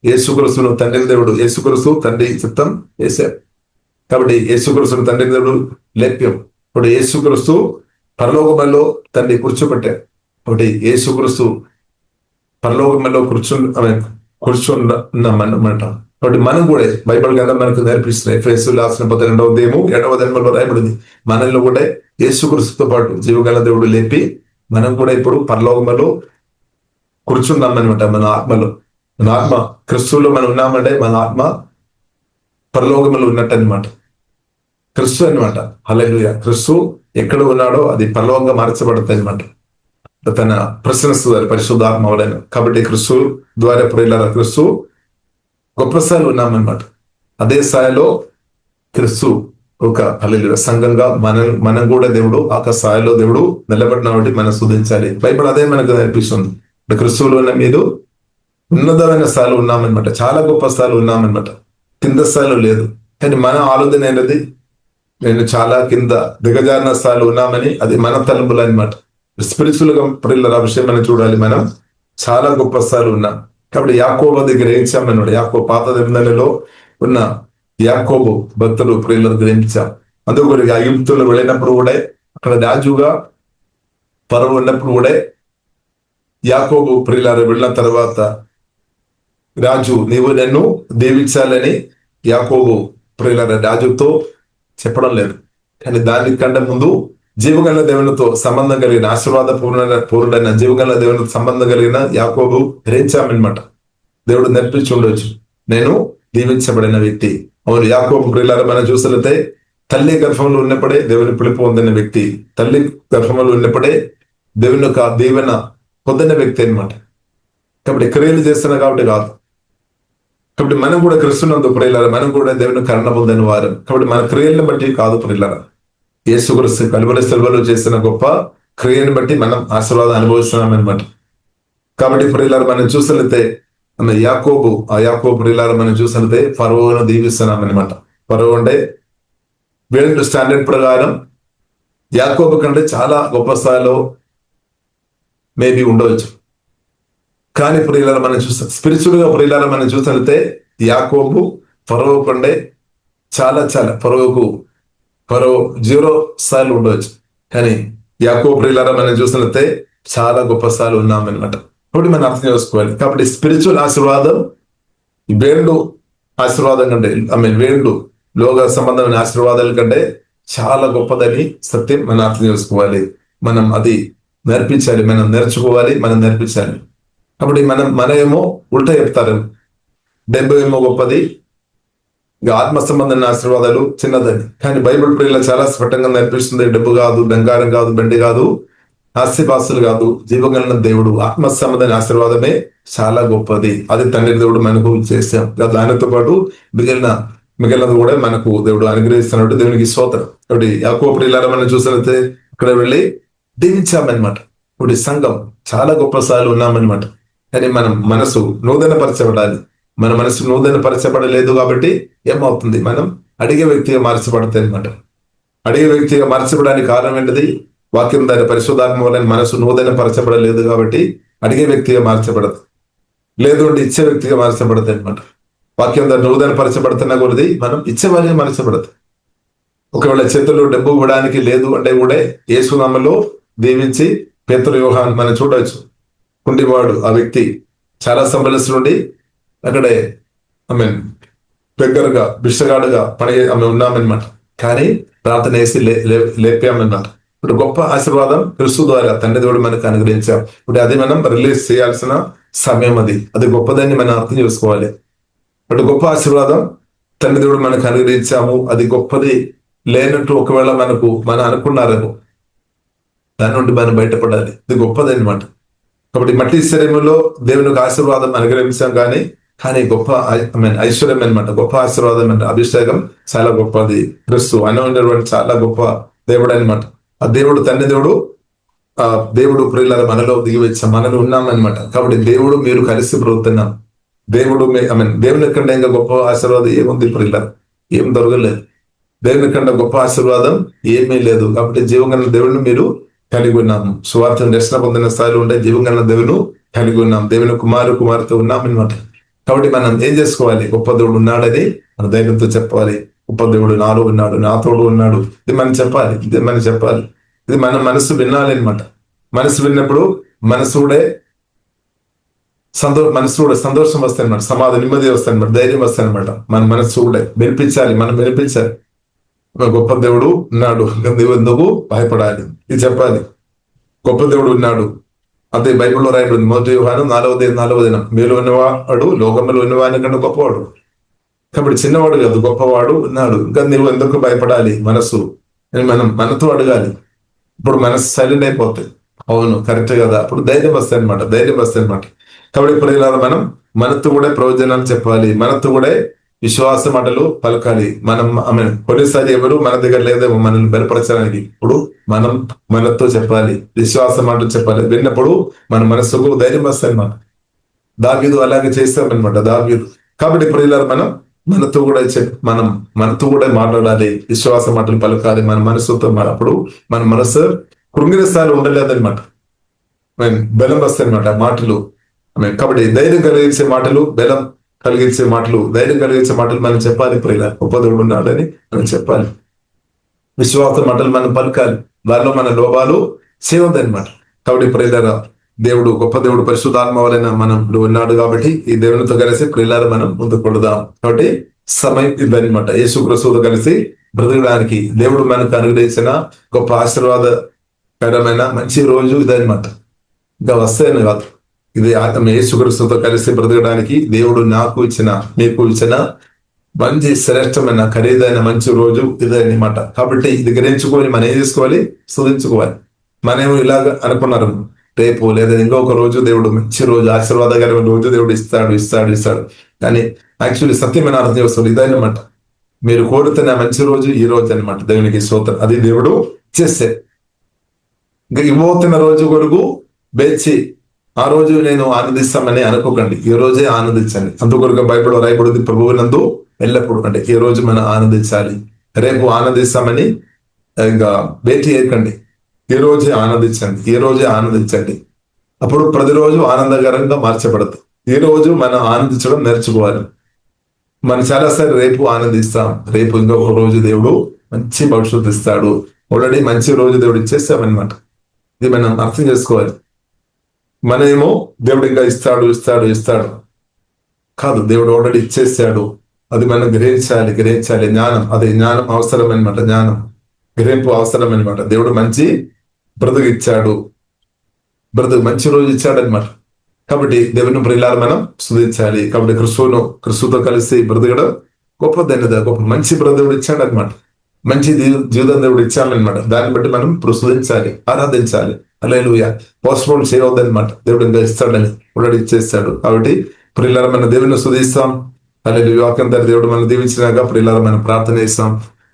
యేసుక్రీస్తును తండ్రి దేవుడు, యేసుక్రీస్తు తండ్రి చిత్తం వేశారు. కాబట్టి యేసుక్రీస్తును తండ్రి దేవుడు లేప్యం. ఇప్పుడు యేసుక్రీస్తు పరలోకములో తండ్రి కూర్చోబెట్టారు. కాబట్టి యేసుక్రీస్తు పరలోకములో కూర్చున్నామన్నమాట. కాబట్టి మనం కూడా బైబిల్ గ్రంథం మనకు నేర్పిస్తున్నాయి. ఎఫెసీయులకు రాసిన 12వ అధ్యాయము 7వ వచనంలో రాయబడింది, మనల్ని కూడా యేసుక్రీస్తుతో పాటు జీవగల దేవుడు లేపి మనం కూడా ఇప్పుడు పరలోకములో కూర్చున్నామన్నమాట. మన ఆత్మ క్రిస్తువులో మనం ఉన్నామంటే మన ఆత్మ పరలోకములో ఉన్నట్టు అనమాట. క్రిస్తు అనమాట. హల్లెలూయా. క్రిస్తు ఎక్కడ ఉన్నాడో అది పరలోకంగా మార్చబడతాయి అనమాట. తన ప్రశ్నస్ ద్వారా పరిశుద్ధాత్మ వలన. కాబట్టి క్రిస్తు ద్వారా ప్రియులారా, క్రిస్తు గొప్ప స్థాయిలో ఉన్నామన్నమాట. అదే స్థాయిలో క్రిస్తు ఒక హల్లెలూయా సంఘంగా మనం కూడా దేవుడు ఆ స్థాయిలో దేవుడు నిలబడిన కాబట్టి మనం స్తుతించాలి. బైబిల్ అదే మనకు నేర్పిస్తుంది. క్రిస్తువులో ఉన్న మీరు ఉన్నతమైన స్థాయిలో ఉన్నామన్నమాట. చాలా గొప్ప స్థాయిలో ఉన్నామన్నమాట. కింద స్థాయిలో లేదు. కానీ మన ఆలోచన ఏంటది? నేను చాలా కింద దిగజారిన స్థాయిలో ఉన్నామని. అది మన తలంపులు అనమాట. స్పిరిచువల్ గా ప్రియుల విషయం మనం చూడాలి. మనం చాలా గొప్ప స్థాయిలో ఉన్నాం. కాబట్టి యాకోబు అది గ్రహించామన్నాడు. యాకోబు పాత నిబంధనలో ఉన్న యాకోబు భక్తులు ప్రియులను గ్రహించాం. అందుకు ఐగుప్తులు వెళ్ళినప్పుడు కూడా అక్కడ రాజుగా ఫరో ఉన్నప్పుడు కూడా యాకోబు ప్రియులారు వెళ్ళిన తర్వాత రాజు నీవు నన్ను దీవించాలని యాకోబు ప్రియులార రాజుతో చెప్పడం లేదు. కానీ దానికంటే ముందు జీవగల దేవునితో సంబంధం కలిగిన ఆశీర్వాద పూర్ణుడైన జీవగల దేవునితో సంబంధం కలిగిన యాకోబు గ్రహించామన్నమాట. దేవుడు నేర్పించి ఉండొచ్చు, నేను దీవించబడిన వ్యక్తి. అవును, యాకోబు ప్రియులారా మనం చూసినట్లయితే తల్లి గర్భంలో ఉన్నప్పుడే దేవుని పిలుపు పొందిన వ్యక్తి. తల్లి గర్భంలో ఉన్నప్పుడే దేవుని యొక్క దీవెన పొందిన వ్యక్తి అనమాట. కాబట్టి క్రియలు చేస్తున్నా కాబట్టి కాదు. కాబట్టి మనం కూడా క్రిస్తునందు ప్రియులారా, మనం కూడా దేవుని కరుణ పొందిన వారు. కాబట్టి మన క్రియలను బట్టి కాదు ప్రియులారా, యేసుక్రీస్తు కలువరి సెలవులు చేసిన గొప్ప క్రియను బట్టి మనం ఆశీర్వాదం అనుభవిస్తున్నాం అనమాట. కాబట్టి ప్రియులారా మనం చూసినట్లయితే యాకోబు ప్రియులారా మనం చూసినట్లయితే ఫరోను దీవిస్తున్నాం అనమాట. ఫరో అంటే వేల్డ్ స్టాండర్డ్ ప్రకారం యాకోబు కంటే చాలా గొప్ప స్థాయిలో మేబీ ఉండవచ్చు. కానీ ప్రియులారా మనం చూస్తాం, స్పిరిచువల్ గా ప్రియులారా మనం చూసినట్లయితే యాకోబు ఫరో కంటే చాలా ఫరో 0 స్థాయిలో ఉండవచ్చు. కానీ యాకోబు ప్రియులారా మనం చూసినట్లయితే చాలా గొప్ప స్థాయిలో ఉన్నామన్నమాట. కాబట్టి మనం అర్థం చేసుకోవాలి. కాబట్టి స్పిరిచువల్ ఆశీర్వాదం వేళ్ళు ఆశీర్వాదం కంటే వేళ్ళు లోక సంబంధమైన ఆశీర్వాదాల కంటే చాలా గొప్పదని సత్యం మనం అర్థం చేసుకోవాలి. మనం అది నేర్పించాలి, మనం నేర్చుకోవాలి, మనం నేర్పించాలి. కాబట్టి మన ఏమో ఉల్టా చెప్తారు, డబ్బు ఏమో గొప్పది, ఆత్మ సంబంధమైన ఆశీర్వాదాలు చిన్నదని. కానీ బైబిల్ ప్రియుల చాలా స్పష్టంగా నేర్పిస్తుంది, డబ్బు కాదు, బంగారం కాదు, బండి కాదు, ఆస్తిపాస్తులు కాదు, జీవగలన దేవుడు ఆత్మ సంబంధమైన ఆశీర్వాదమే చాలా గొప్పది. అది తండ్రి దేవుడు మనకు చేశాం. దానితో పాటు మిగిలినది కూడా మనకు దేవుడు అనుగ్రహిస్తున్నట్టు దేవునికి స్తోత్రం. కాబట్టి యాకోబు ప్రియులారా మనం చూసినట్లయితే ఇక్కడ వెళ్ళి దీవించామన్నమాట. ఇప్పుడు సంఘం చాలా గొప్ప స్థాయిలో ఉన్నామన్నమాట. కానీ మనం మనసు నూతనపరచబడాలి. మన మనసు నూతనపరచబడలేదు కాబట్టి ఏమవుతుంది? మనం అడిగే వ్యక్తిగా మార్చబడతాయి అనమాట. అడిగే వ్యక్తిగా మార్చబడడానికి కారణం ఏంటిది? వాక్యం దాని పరిశుద్ధాత్మ వలన మనసు నూతనపరచబడలేదు కాబట్టి అడిగే వ్యక్తిగా మార్చబడదు. లేదు అంటే ఇచ్చే వ్యక్తిగా మార్చబడతాయి అనమాట. వాక్యం దాన్ని నూతనపరచబడుతున్నా కొలది మనం ఇచ్చేవారిగా మార్చబడదు. ఒకవేళ చేతుల్లో డబ్బు ఇవ్వడానికి లేదు అంటే కూడా యేసునామములో దీవించి పేతురు యోహాను మనం చూడవచ్చు. కుంటివాడు ఆ వ్యక్తి చాలా సంవత్సరాల నుండి అక్కడే దగ్గరగా బిషగాడుగా పని ఉన్నామన్నమాట. కానీ ప్రార్థన వేసి లేపామన్నమాట. ఇప్పుడు గొప్ప ఆశీర్వాదం క్రిస్తు ద్వారా తండ్రి దేవుడు మనకు అనుగ్రహించాం. ఇప్పుడు అది మనం రిలీజ్ చేయాల్సిన సమయం. అది గొప్పదాన్ని మనం అర్థం చేసుకోవాలి. ఇప్పుడు గొప్ప ఆశీర్వాదం తండ్రి దేవుడు మనకు అనుగ్రహించాము. అది గొప్పది లేనట్టు ఒకవేళ మనం అనుకున్నారేమో, దాని నుండి మనం బయటపడాలి. ఇది గొప్పది అనమాట. కాబట్టి మట్టి శరీరంలో దేవునికి ఆశీర్వాదం అనుగ్రహించాం కానీ గొప్ప ఐశ్వర్యం అనమాట. గొప్ప ఆశీర్వాదం అంటే అభిషేకం చాలా గొప్పది. క్రిస్తు అనుకున్నటువంటి చాలా గొప్ప దేవుడు అనమాట. ఆ దేవుడు తండ్రి దేవుడు ప్రియులారా మనలో దిగి వచ్చాం, మనలో ఉన్నామన్నమాట. కాబట్టి దేవుడు మీరు కలిసి బ్రతుకుతున్నాం. దేవుడు దేవుని కంటే ఇంకా గొప్ప ఆశీర్వాదం ఏముంది ప్రియులారా? ఏం దొరకలేదు. దేవుని కంటే గొప్ప ఆశీర్వాదం ఏమీ లేదు. కాబట్టి జీవగల దేవుడిని మీరు కలిగి ఉన్నాము. సువార్తను దర్శన పొందిన స్థాయిలో ఉంటే జీవగల దేవుడు కలిగి ఉన్నాం. దేవుని కుమార్తె ఉన్నామన్నమాట. కాబట్టి మనం ఏం చేసుకోవాలి? గొప్ప దేవుడు ఉన్నాడని మన ధైర్యంతో చెప్పాలి. గొప్ప దేవుడు నాలో ఉన్నాడు, నా తోడు ఉన్నాడు. ఇది మనం చెప్పాలి. ఇది మన మనసు వినాలి అనమాట. మనసు విన్నప్పుడు మనసు కూడా సంతోషం వస్తాయి అనమాట. సమాధానం, నెమ్మది వస్తాయి అనమాట, ధైర్యం వస్తాయి అనమాట. మన మనసు కూడా మనం వినిపించాలి. గొప్ప దేవుడు ఉన్నాడు, ఎందుకు భయపడాలి? ఇది చెప్పాలి. గొప్ప దేవుడు ఉన్నాడు. అదే బైబిల్లో రాయబడింది. 1 యోహాను 4:4 మీలో ఉన్నవాడు లోకంలో ఉన్నవాని కన్నా గొప్పవాడు. కాబట్టి చిన్నవాడు కాదు, గొప్పవాడు ఉన్నాడు. ఇంకా నువ్వు ఎందుకు భయపడాలి? మనసు అని మనం మనతో అడగాలి. ఇప్పుడు మనసు సైలెంట్ అయిపోతుంది. అవును కరెక్ట్ కదా, అప్పుడు ధైర్యం వస్తాయి అనమాట, ధైర్యం వస్తాయి అనమాట. కాబట్టి ఇప్పుడు ఇలా మనం మనతో కూడా ప్రవచనాలు చెప్పాలి, మనతో కూడా విశ్వాస మాటలు పలకాలి. మనం ఆమె కొన్నిసారి ఎవరు మన దగ్గర లేదేమో మనల్ని బలపరచడానికి, ఇప్పుడు మనం మనతో చెప్పాలి, విశ్వాస మాటలు చెప్పాలి. విన్నప్పుడు మన మనసుకు ధైర్యం వస్తాయి అన్నమాట. దావీదు అలాగే చేస్తామన్నమాట, దావీదు. కాబట్టి ఇప్పుడు ఇలా మనం మనతో కూడా మనం మనతో కూడా మాట్లాడాలి, విశ్వాస మాటలు పలకాలి మన మనసుతో. అప్పుడు మన మనసు కృంగిన స్థాయిలో ఉండలేదన్నమాట, బలం వస్తాయి అనమాట మాటలు. కాబట్టి ధైర్యం కలిగించే మాటలు, బలం కలిగించే మాటలు, ధైర్యం కలిగించే మాటలు మనం చెప్పాలి. ఇప్పుడు ఇలా గొప్ప దేవుడు ఉన్నాడని మనం చెప్పాలి. విశ్వాస మాటలు మనం పలకాలి, దానిలో మన లోపాలు చేయవద్దనమాట. కాబట్టి ఇప్పుడు ఇలా దేవుడు గొప్ప దేవుడు పరిశుద్ధాత్మ వలన మనం ఉన్నాడు కాబట్టి ఈ దేవునితో కలిసి ప్రియులారా మనం ముందుకు కొడదాం. కాబట్టి సమయం ఇదనమాట. యేసుక్రీస్తుతో కలిసి బ్రతకడానికి దేవుడు మనకు అనుగ్రహించిన గొప్ప ఆశీర్వాదకరమైన మంచి రోజు ఇదనమాట. ఇంకా వస్తాయని కాదు, ఇది యేసుక్రీస్తుతో కలిసి బ్రతకడానికి దేవుడు నాకు ఇచ్చిన, మీకు ఇచ్చిన మంచి శ్రేష్టమైన ఖరీదైన మంచి రోజు ఇదే అనమాట. కాబట్టి ఇది గ్రహించుకొని మనం ఏం చేసుకోవాలి, స్తుతించుకోవాలి. మనమేమో ఇలాగ అనుకున్నారు, రేపు లేదా ఇంకొక రోజు దేవుడు మంచి రోజు, ఆశీర్వాదకరమైన రోజు దేవుడు ఇస్తాడు ఇస్తాడు ఇస్తాడు. కానీ యాక్చువల్లీ సత్యమైన అర్థం చేస్తాడు ఇదనమాట. మీరు కోరుతున్న మంచి రోజు ఈ రోజు అనమాట. దేవునికి స్తోత్రం. అది దేవుడు చేస్తే ఇంకా ఇవ్వబోతున్న రోజు కొరకు వేచి ఆ రోజు నేను ఆనందిస్తామని అనుకోకండి, ఈ రోజే ఆనందించండి. అందుకొరకు బైబిల్లో రాయబడింది, ప్రభువునందు ఎల్లప్పుడు. అంటే ఈ రోజు మనం ఆనందించాలి, రేపు ఆనందిస్తామని ఇంకా వేచి చేయకండి. ఈ రోజే ఆనందించండి, ఈ రోజే ఆనందించండి. అప్పుడు ప్రతిరోజు ఆనందకరంగా మార్చబడదు. ఈ రోజు మనం ఆనందించడం నేర్చుకోవాలి. మనం చాలాసార్లు రేపు ఆనందిస్తాం, రేపు ఇంకొక రోజు దేవుడు మంచి భవిష్యత్తు ఇస్తాడు, ఆల్రెడీ మంచి రోజు దేవుడు ఇచ్చేస్తామన్నమాట. ఇది మనం అర్థం చేసుకోవాలి. మనమేమో దేవుడు ఇంకా ఇస్తాడు ఇస్తాడు ఇస్తాడు కాదు, దేవుడు ఆల్రెడీ ఇచ్చేసాడు. అది మనం గ్రహించాలి, గ్రహించాలి. జ్ఞానం, అది జ్ఞానం అవసరం అనమాట, జ్ఞానం గ్రహింపు అవసరం అనమాట. దేవుడు మంచి బ్రతుకు ఇచ్చాడు, బ్రతుకు మంచి రోజు ఇచ్చాడు అనమాట. కాబట్టి దేవుని ప్రియులారా మనం స్తుతించాలి. కాబట్టి క్రిస్తుతో కలిసి బ్రతకడం గొప్ప ధన్యత, గొప్ప మంచి బ్రతుకుడు ఇచ్చాడు అనమాట. మంచి జీవితం దేవుడు ఇచ్చామన్నమాట. దాన్ని బట్టి మనం స్తుతించాలి, ఆరాధించాలి. హల్లెలూయా. పోస్ట్పోన్ చేయవద్దనమాట, దేవుడు ఇంకా ఇస్తాడని ఆల్రెడీ ఇచ్చేస్తాడు. కాబట్టి ప్రియులారా మన దేవుని స్తుతిస్తాం. హల్లెలూయా. వాక్యం ద్వారా దేవుడు మనం దీవించినాక ప్రియులారా మనం ప్రార్థన చేస్తాం.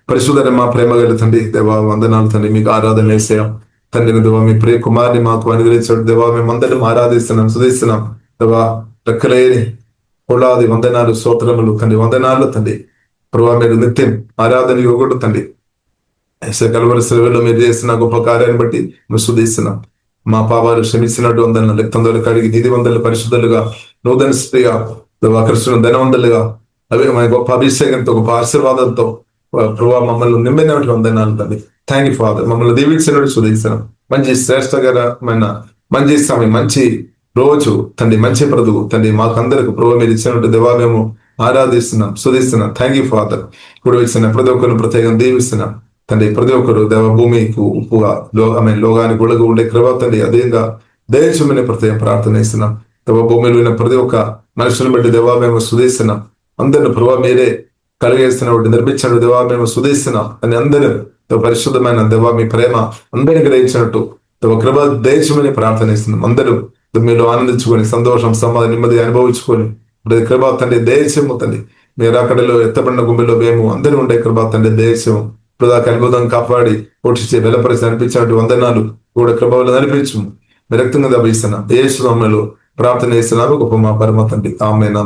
పరిశుద్ధుడైన మా ప్రేమ గల తండ్రి దేవా, వందనాలు తండ్రి, మీకు ఆరాధన చేసాం తండ్రి. దేవా మీ ప్రియ కుమార్ని మాకు అనుగ్రహించాడు దేవా, మేము అందరం ఆరాధిస్తున్నాం, స్తుతిస్తున్నాం దేవా. రెక్కలేని కోలాది వందనాలు, స్తోత్రములు తండ్రి, వందనాలు తండ్రి. ప్రభావ మీరు నిత్యం ఆరాధన ఇవ్వకూడదు తండ్రి. కలవరి సేవలో మీరు చేసిన గొప్ప కార్యాన్ని బట్టి మేము స్తుతిస్తున్నాం. మా పాపాలు క్షమించినట్టు వందన రక్తం ద్వారా కడిగి నీతి వందలు పరిశుద్ధులుగా, నూతన స్త్రీగా దేవా, కృష్ణుని ధనవంతులుగా, అవి మన గొప్ప అభిషేకంతో, గొప్ప ఆశీర్వాదంతో ప్రభావ మమ్మల్ని నింపినటువంటి వందనాలు తండ్రి. Thank you father. మమ్మల్ని దీవించినట్టు స్తుతిస్తున్నాం. మంచి శ్రేష్టకరమైన మంచి సమయం, మంచి రోజు తండ్రి, మంచి బ్రతుకు తండ్రి మాకందరికి ప్రభావ మీరు ఇచ్చినట్టు దేవా మేము ఆరాధిస్తున్నాం, స్తుతిస్తున్నాం. Thank you father. ఇప్పుడు ఇచ్చిన ప్రతి ఒక్కరిని ప్రత్యేకంగా దీవిస్తున్నాం తండ్రి. ప్రతి ఒక్కరు దేవ భూమికి ఉప్పుగా లోకానికి గుళగా ఉండే కృప తండ్రి అదేంగా దయచేయమని ప్రత్యేక ప్రార్థన చేస్తున్నాం. దేవ భూమిలో ఉన్న ప్రతి ఒక్క మనుషులను బట్టి దేవా మేము స్తుతిస్తున్నాం. అందరిని ప్రభావ మీరే కలిగేస్తున్నట్టు నిర్మించినట్టు దేవా మేము స్తుతిస్తున్నాం అని అందరూ పరిశుద్ధమైన దేవా మీ ప్రేమ అందరినీ గ్రహించినట్టు దేవ కృప దయచేయమని ప్రార్థన చేస్తున్నాం. అందరూ మీరు ఆనందించుకొని సంతోషం, సమాధానం, నెమ్మది అనుభవించుకొని కృప తండ్రి దయచేయము తండ్రి. మీరు అక్కడలో ఎత్తబడిన గుండెలో మేము అందరూ ఉండే కృప తండ్రి దయచేయము. ఇప్పుడు దాకా అద్భుతం కాపాడి పోషించే బలపరిచి అనిపించినట్టు వందనాలు కూడా కృపలో అనిపించము. రక్తంగా దభిస్తున్నాం. యేసు నామములో ప్రార్థన చేస్తున్నాము గొప్ప మా పరమ తండ్రి. ఆమేన్.